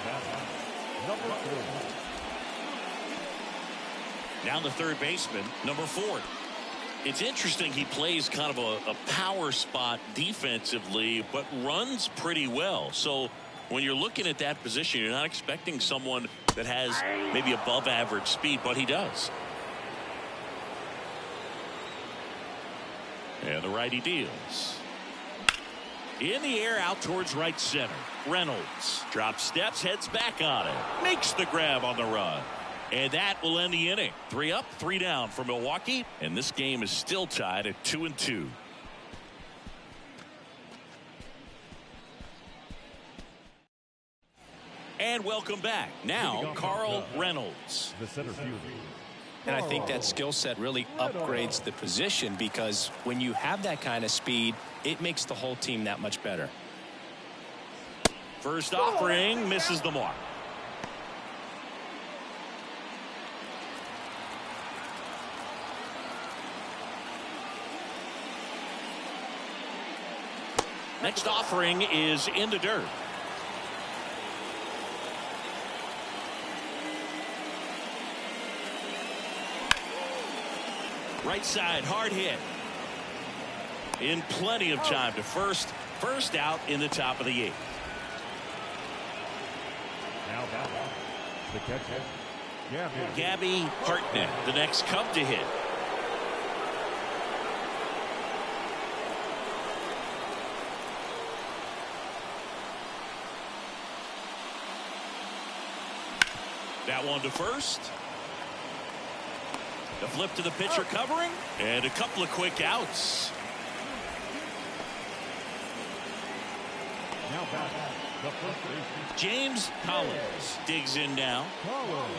batting, number 4. Now the third baseman, number 4. It's interesting, he plays kind of a power spot defensively, but runs pretty well. So when you're looking at that position, you're not expecting someone that has maybe above average speed, but he does. And the righty deals. In the air out towards right center. Reynolds drops steps, heads back on it. Makes the grab on the run. And that will end the inning. 3 up, 3 down for Milwaukee. And this game is still tied at 2-2. And welcome back. Now, Carl Reynolds. The center fielder. And I think that skill set really upgrades the position, because when you have that kind of speed, it makes the whole team that much better. First offering misses the mark. Next offering is in the dirt. Right side, hard hit. In plenty of time to first out in the top of the 8th. Now batting. The catcher, Gabby Hartnett, the next Cub to hit. That one to first. The flip to the pitcher covering, and a couple of quick outs. Now batting. The first baseman. James Collins digs in now. Collins.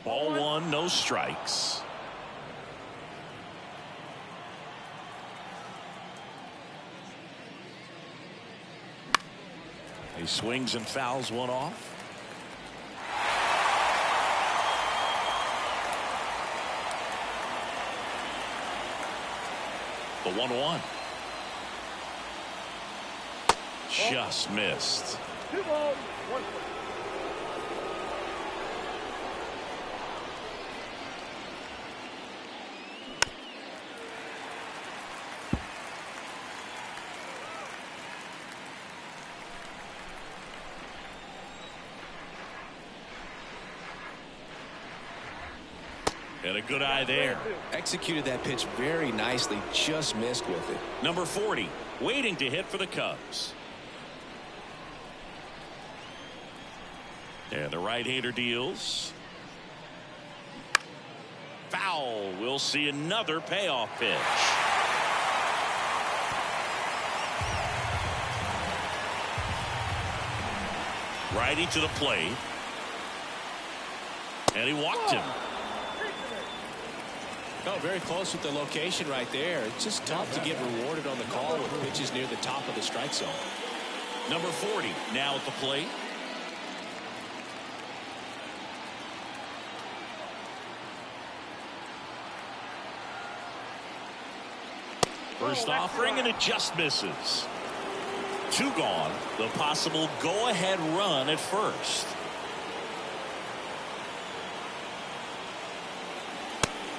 Ball 1, no strikes. He swings and fouls one off. The 1-1. Just missed. 2 balls, 1 strike. And a good eye there. Executed that pitch very nicely, just missed with it. Number 40, waiting to hit for the Cubs. And the right-hander deals. Foul. We'll see another payoff pitch. Righty to the plate. And he walked him. No, very close with the location right there. It's just tough to get rewarded on the call with pitches near the top of the strike zone. Number 40 now at the plate. First offering, and it just misses. 2 gone. The possible go-ahead run at first.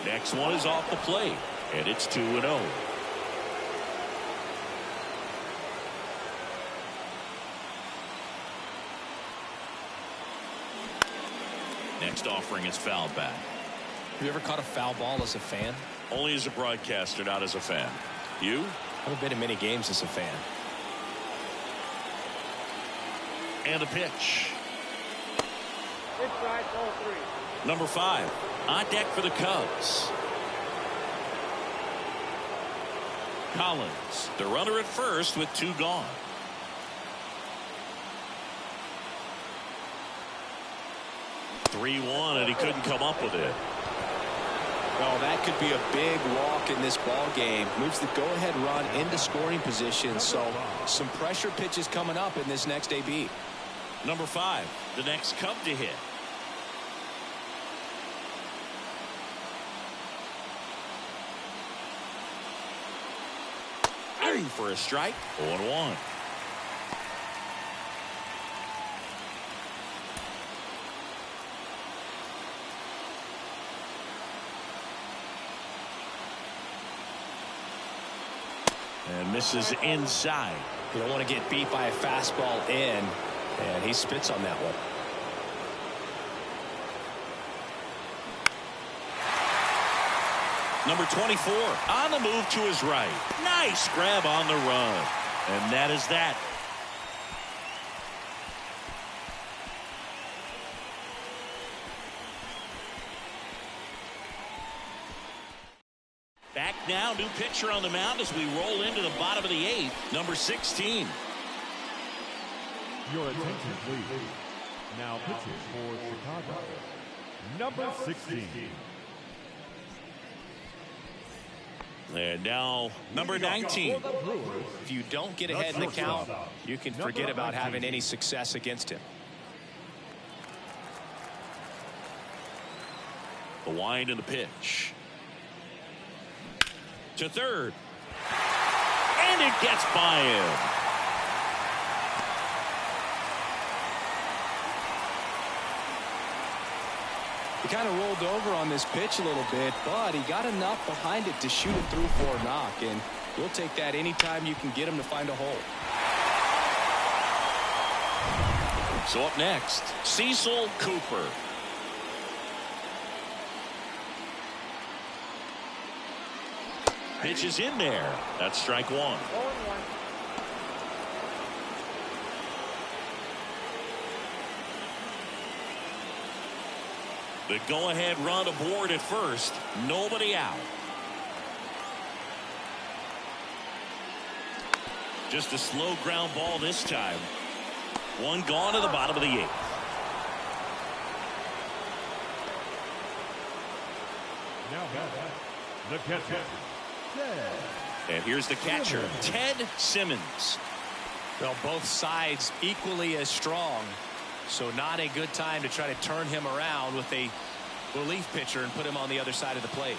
Next one is off the plate, and it's 2-0. Next offering is fouled back. Have you ever caught a foul ball as a fan? Only as a broadcaster, not as a fan. You? I haven't been to many games as a fan. And a pitch. Inside, ball 3. Number 5 on deck for the Cubs. Collins, the runner at first with 2 gone. (3-1), and he couldn't come up with it. Well, that could be a big walk in this ball game. Moves the go-ahead run into scoring position. So some pressure pitches coming up in this next AB. Number 5, the next Cub to hit. In for a strike. 0-1. And misses inside. You don't want to get beat by a fastball in, and he spits on that one. Number 24 on the move to his right. Nice grab on the run. And that is that. Now new pitcher on the mound as we roll into the bottom of the 8th, number 16. Your attention, please. Now pitching for Chicago, number 16. And now number 19. If you don't get ahead in the count, you can forget about having any success against him. The wind and the pitch. To third. And it gets by him. He kind of rolled over on this pitch a little bit, but he got enough behind it to shoot it through for a knock, and you'll take that anytime you can get him to find a hole. So up next, Cecil Cooper. Pitch is in there. That's strike 1. The go-ahead run aboard at first. Nobody out. Just a slow ground ball this time. One gone to the bottom of the 8th. Now the catcher. And here's the catcher, Ted Simmons. Well, both sides equally as strong. So not a good time to try to turn him around with a relief pitcher and put him on the other side of the plate.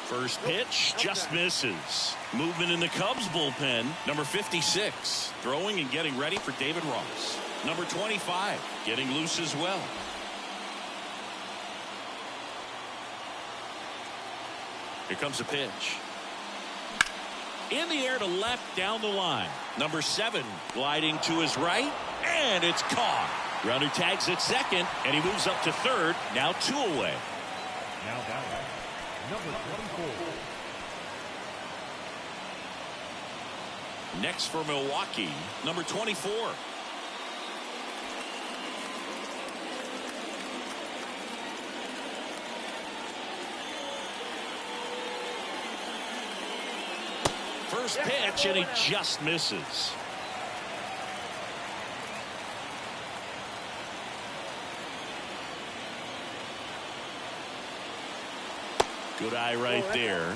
First pitch just misses. Movement in the Cubs bullpen. Number 56 throwing and getting ready for David Ross. Number 25 getting loose as well. Here comes a pitch. In the air to left down the line. Number 7 gliding to his right. And it's caught. Runner tags at second. And he moves up to third. Now 2 away. Now batting, number 24. Next for Milwaukee, number 24. First pitch, and he just misses. Good eye right there.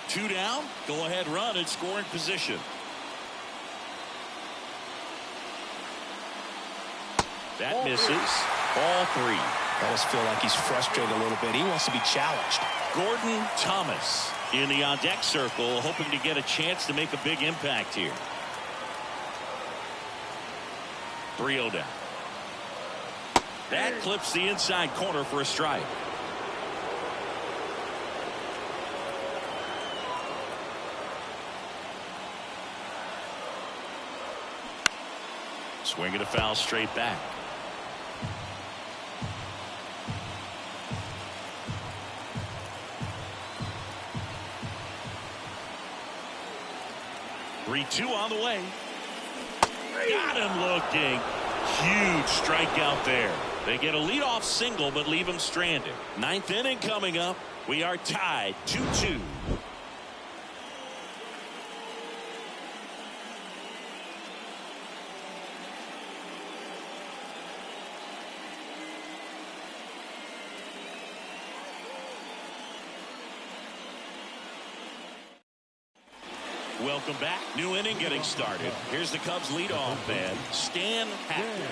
Two down, go ahead run in scoring position. That misses. Ball 3. I just feel like he's frustrated a little bit. He wants to be challenged. Gordon Thomas in the on deck circle, hoping to get a chance to make a big impact here. 3-0 down. That clips the inside corner for a strike. Swinging a foul straight back. Three-two on the way. Got him looking. Huge strikeout there. They get a leadoff single but leave him stranded. 9th inning coming up. We are tied 2-2. Welcome back. New inning getting started. Here's the Cubs leadoff man, Stan Hackett.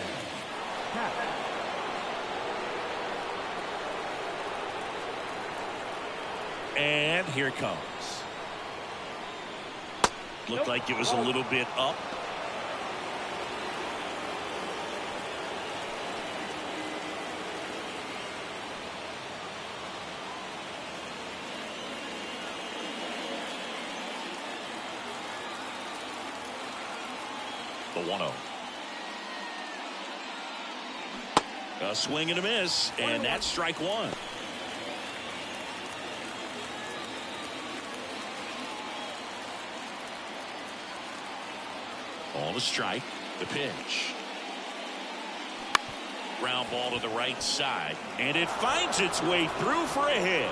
And here it comes. Looked like it was a little bit up. The 1-0. A swing and a miss, and that's strike 1. On a strike. The pitch. Ground ball to the right side, and it finds its way through for a hit.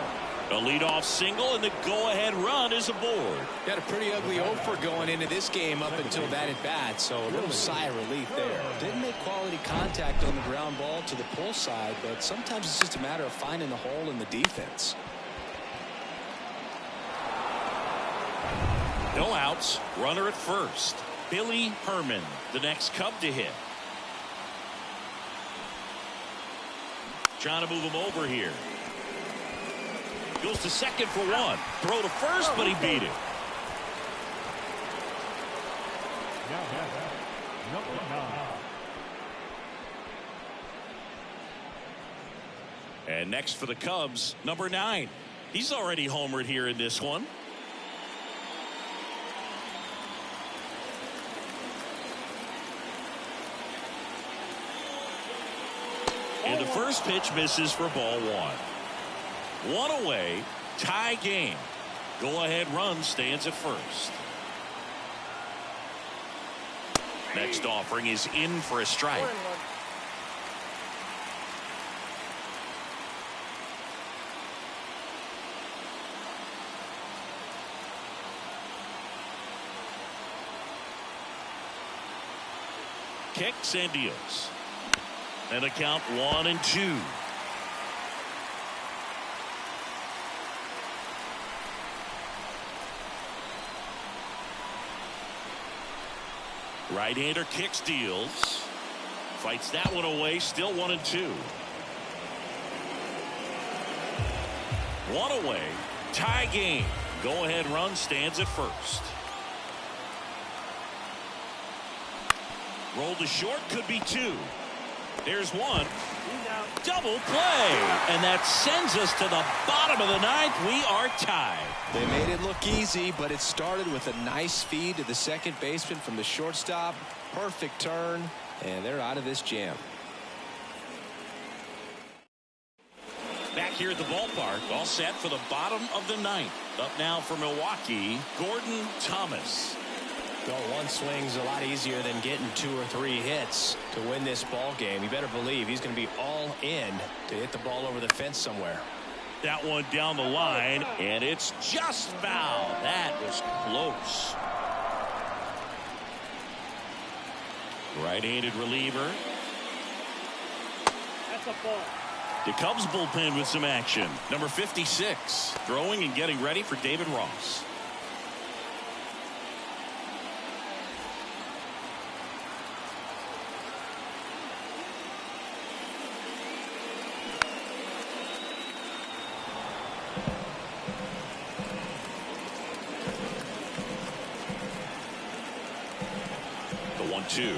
A leadoff single, and the go-ahead run is aboard. Got a pretty ugly offer going into this game up until that at bat, so a little sigh of relief there. Didn't make quality contact on the ground ball to the pull side, but sometimes it's just a matter of finding the hole in the defense. No outs, runner at first. Billy Herman, the next Cub to hit. Trying to move him over here. Goes to second for one. Throw to first, but he beat it. Number 9. And next for the Cubs, number 9. He's already homered here in this one. And the first pitch misses for ball 1. One away, tie game. Go-ahead run stands at first. Next offering is in for a strike. Kicks and deals. And a count 1-2. Right-hander kicks, deals. Fights that one away, still 1-2. One away, tie game. Go-ahead run stands at first. Roll to short, could be 2. There's one. Double play. And that sends us to the bottom of the 9th. We are tied. They made it look easy, but it started with a nice feed to the second baseman from the shortstop. Perfect turn, and they're out of this jam. Back here at the ballpark, all set for the bottom of the 9th. Up now for Milwaukee, Gordon Thomas. Well, one swing's a lot easier than getting 2 or 3 hits to win this ball game. You better believe he's going to be all in to hit the ball over the fence somewhere. That one down the line, and it's just foul. That was close. Right-handed reliever. That's a ball. The Cubs bullpen with some action. Number 56, throwing and getting ready for David Ross. The 1-2.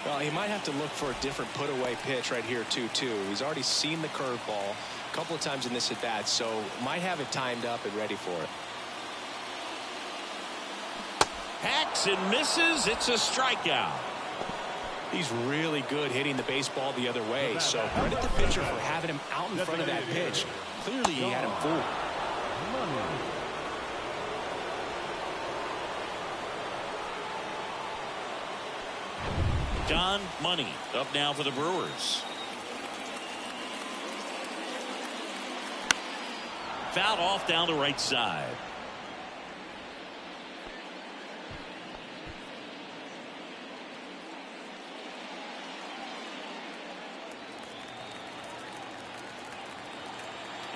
Well, he might have to look for a different put-away pitch right here, too. He's already seen the curveball a couple of times in this at-bat, so might have it timed up and ready for it. Hacks and misses. It's a strikeout. He's really good hitting the baseball the other way, so credit the pitcher for having him out in front of that pitch. Clearly, he had him fooled. Don Money up now for the Brewers. Fouled off down the right side.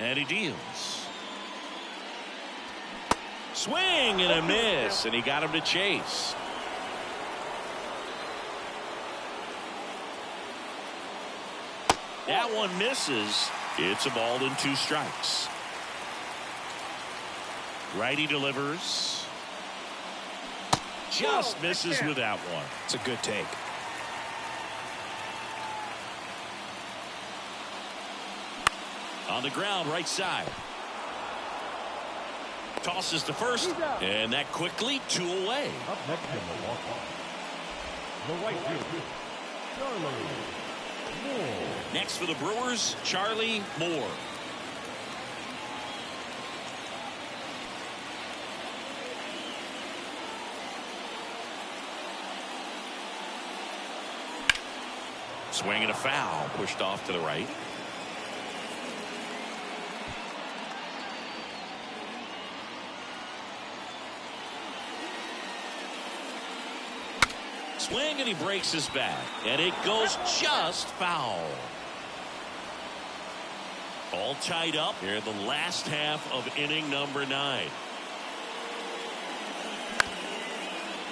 And he deals. Swing and a miss, and he got him to chase. That one misses. It's a ball and 2 strikes. Righty delivers. Just misses with that one. It's a good take. On the ground, right side. Tosses to first, and that quickly 2 away. Up next in Milwaukee, the right fielder, Charlie Moore. Next for the Brewers, Charlie Moore. Swing and a foul, pushed off to the right. Swing, and he breaks his bat, and it goes just foul. All tied up here in the last half of inning number 9.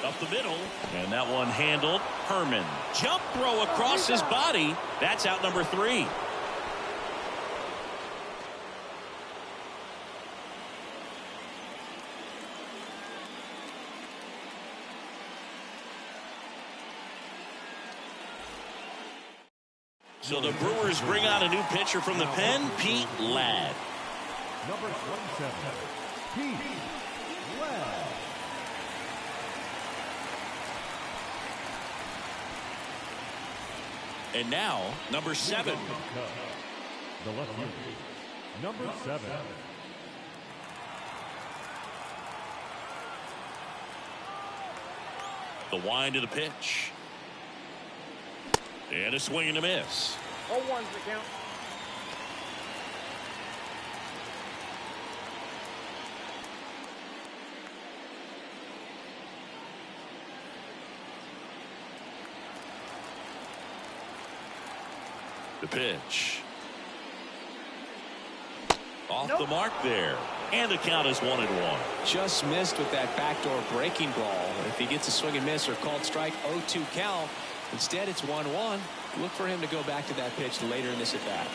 Up the middle, and that one handled. Herman, jump throw across his body. That's out number 3. So the Brewers bring out a new pitcher from the pen, Pete Ladd. Number 27, Pete Ladd. And now, number 7. The left fielder, number 7. The wind of the pitch. And a swing and a miss. 0-1's the count. The pitch. Off the mark there. And the count is 1-1. Just missed with that backdoor breaking ball. If he gets a swing and miss or called strike, 0-2 count. Instead, it's 1-1. Look for him to go back to that pitch later in this at bat.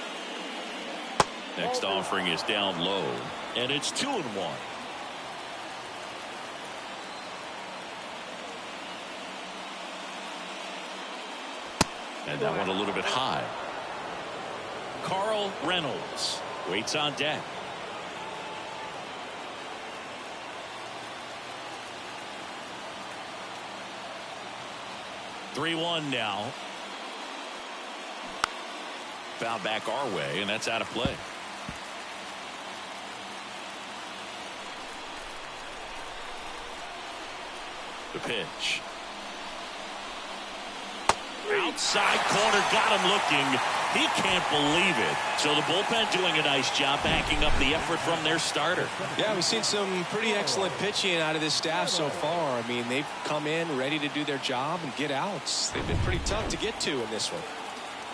Next offering is down low, and it's 2-1. And that one a little bit high. Carl Reynolds waits on deck. (3-1) now. Foul back our way, and that's out of play. The pitch. Outside corner, got him looking. He can't believe it. So the bullpen doing a nice job backing up the effort from their starter. Yeah, we've seen some pretty excellent pitching out of this staff so far. I mean, they've come in ready to do their job and get outs. They've been pretty tough to get to in this one.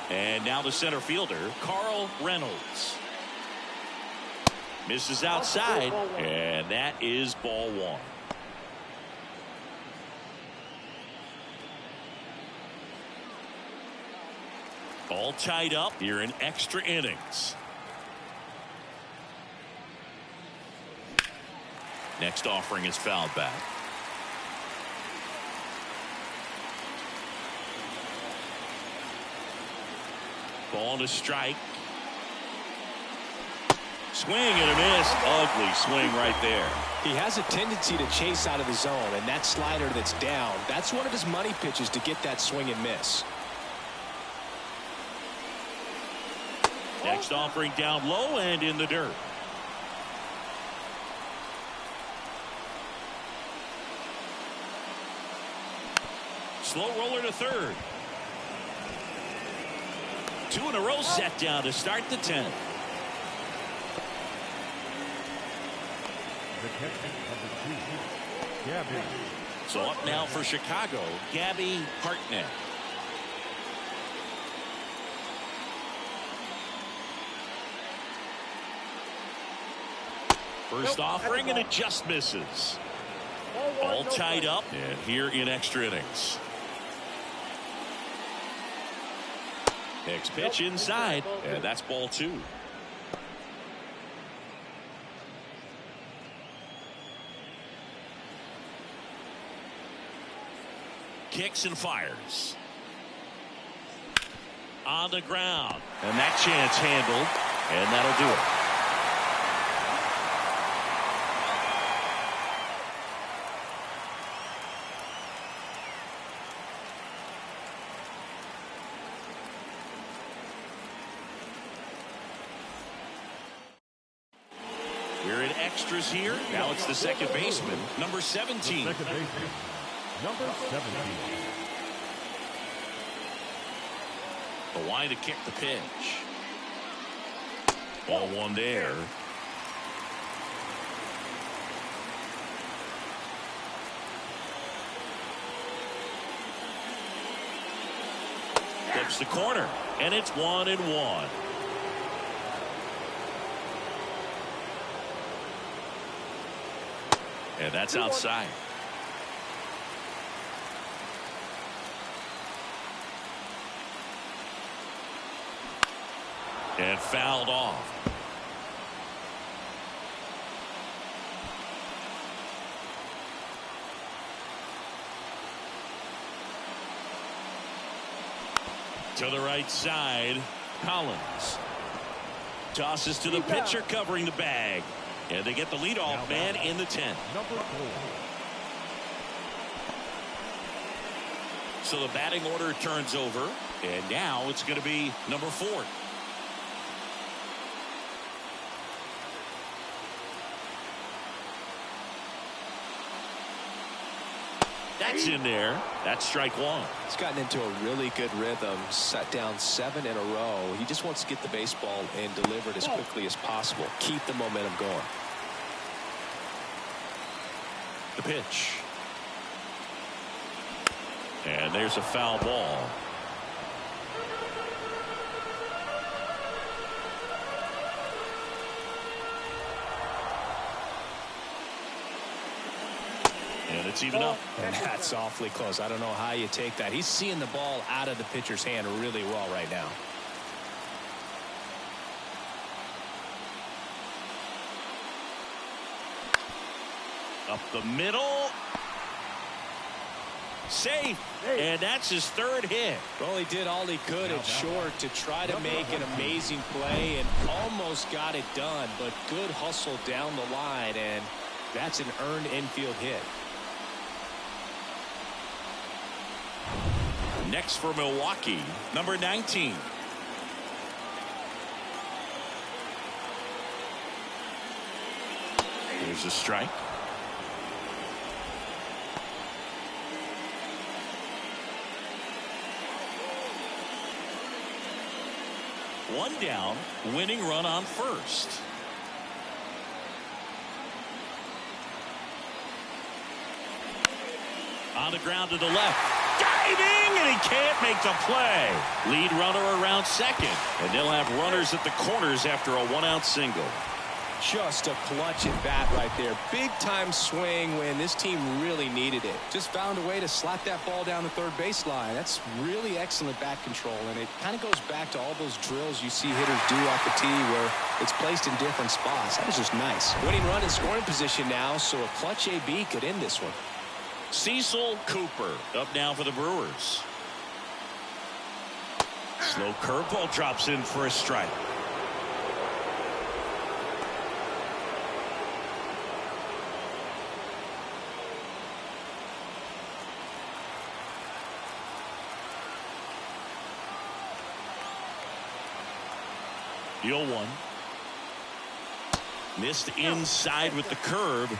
And now the center fielder, Carl Reynolds. Misses outside, and that is ball 1. All tied up here in extra innings. Next offering is fouled back. Ball to strike. Swing and a miss. Ugly swing right there. He has a tendency to chase out of the zone, and that slider that's down, that's one of his money pitches to get that swing and miss. Next offering down low and in the dirt. Slow roller to third. 2 in a row set down to start the 10th. The catcher, number 2, Gabby. So up now for Chicago, Gabby Hartnett. First offering, and it just misses. All tied up, and here in extra innings. Next pitch inside, and that's ball 2. Kicks and fires. On the ground, and that chance handled, and that'll do it. We're in extras here. Now it's the second baseman, number 17. Second baseman, number 17. The line to kick the pitch. Ball one there. Flips the corner, and it's 1-1. And that's outside. And fouled off. To the right side, Collins tosses to the pitcher covering the bag, and they get the leadoff man in the 10th. Number 4. So the batting order turns over, and now it's going to be number 4. That's in there. That's strike one. He's gotten into a really good rhythm, set down 7 in a row. He just wants to get the baseball and deliver it as quickly as possible. Keep the momentum going. The pitch. And there's a foul ball. And it's even up. And that's awfully close. I don't know how you take that. He's seeing the ball out of the pitcher's hand really well right now. Up the middle. Safe. And that's his 3rd hit. Well, he did all he could at short to try to make an amazing play and almost got it done. But good hustle down the line, and that's an earned infield hit. Next for Milwaukee, number 19. Here's a strike. One down, winning run on first. On the ground to the left. Diving, and he can't make the play. Lead runner around second, and they'll have runners at the corners after a 1-out single. Just a clutch at bat right there. Big time swing when this team really needed it. Just found a way to slap that ball down the third baseline. That's really excellent bat control, and it kind of goes back to all those drills you see hitters do off the tee where it's placed in different spots. That was just nice. Winning run in scoring position now, so a clutch AB could end this one. Cecil Cooper up now for the Brewers. Slow curveball drops in for a strike. The 0-1. Missed inside with the curve.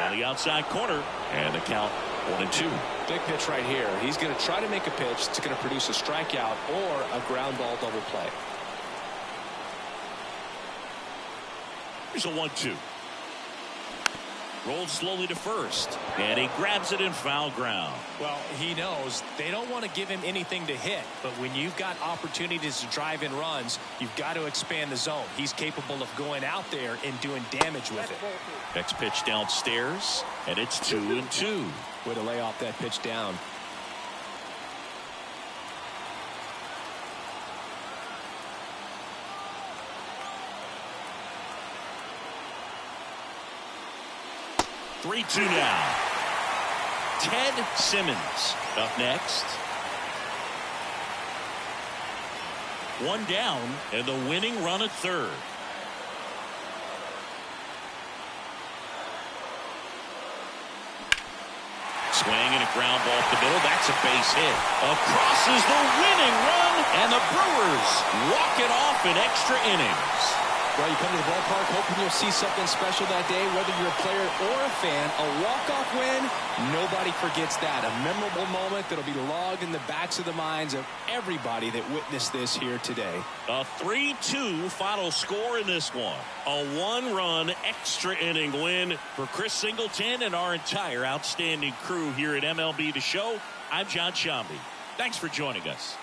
On the outside corner, and the count 1-2. Big pitch right here. He's going to try to make a pitch that's going to produce a strikeout or a ground ball double play. Here's a 1-2. Rolled slowly to first, and he grabs it in foul ground. Well, he knows they don't want to give him anything to hit, but when you've got opportunities to drive in runs, you've got to expand the zone. He's capable of going out there and doing damage with it. Next pitch downstairs, and it's 2-2. Way to lay off that pitch down. Three-two now. Ted Simmons up next. One down, and the winning run at third. Swing and a ground ball up the middle. That's a base hit. Across is the winning run, and the Brewers walk it off in extra innings. Well, you come to the ballpark hoping you'll see something special that day, whether you're a player or a fan. A walk-off win, nobody forgets that. A memorable moment that'll be logged in the backs of the minds of everybody that witnessed this here today. A 3-2 final score in this one. A one-run extra inning win for Chris Singleton and our entire outstanding crew here at MLB The Show. I'm John Shambi. Thanks for joining us.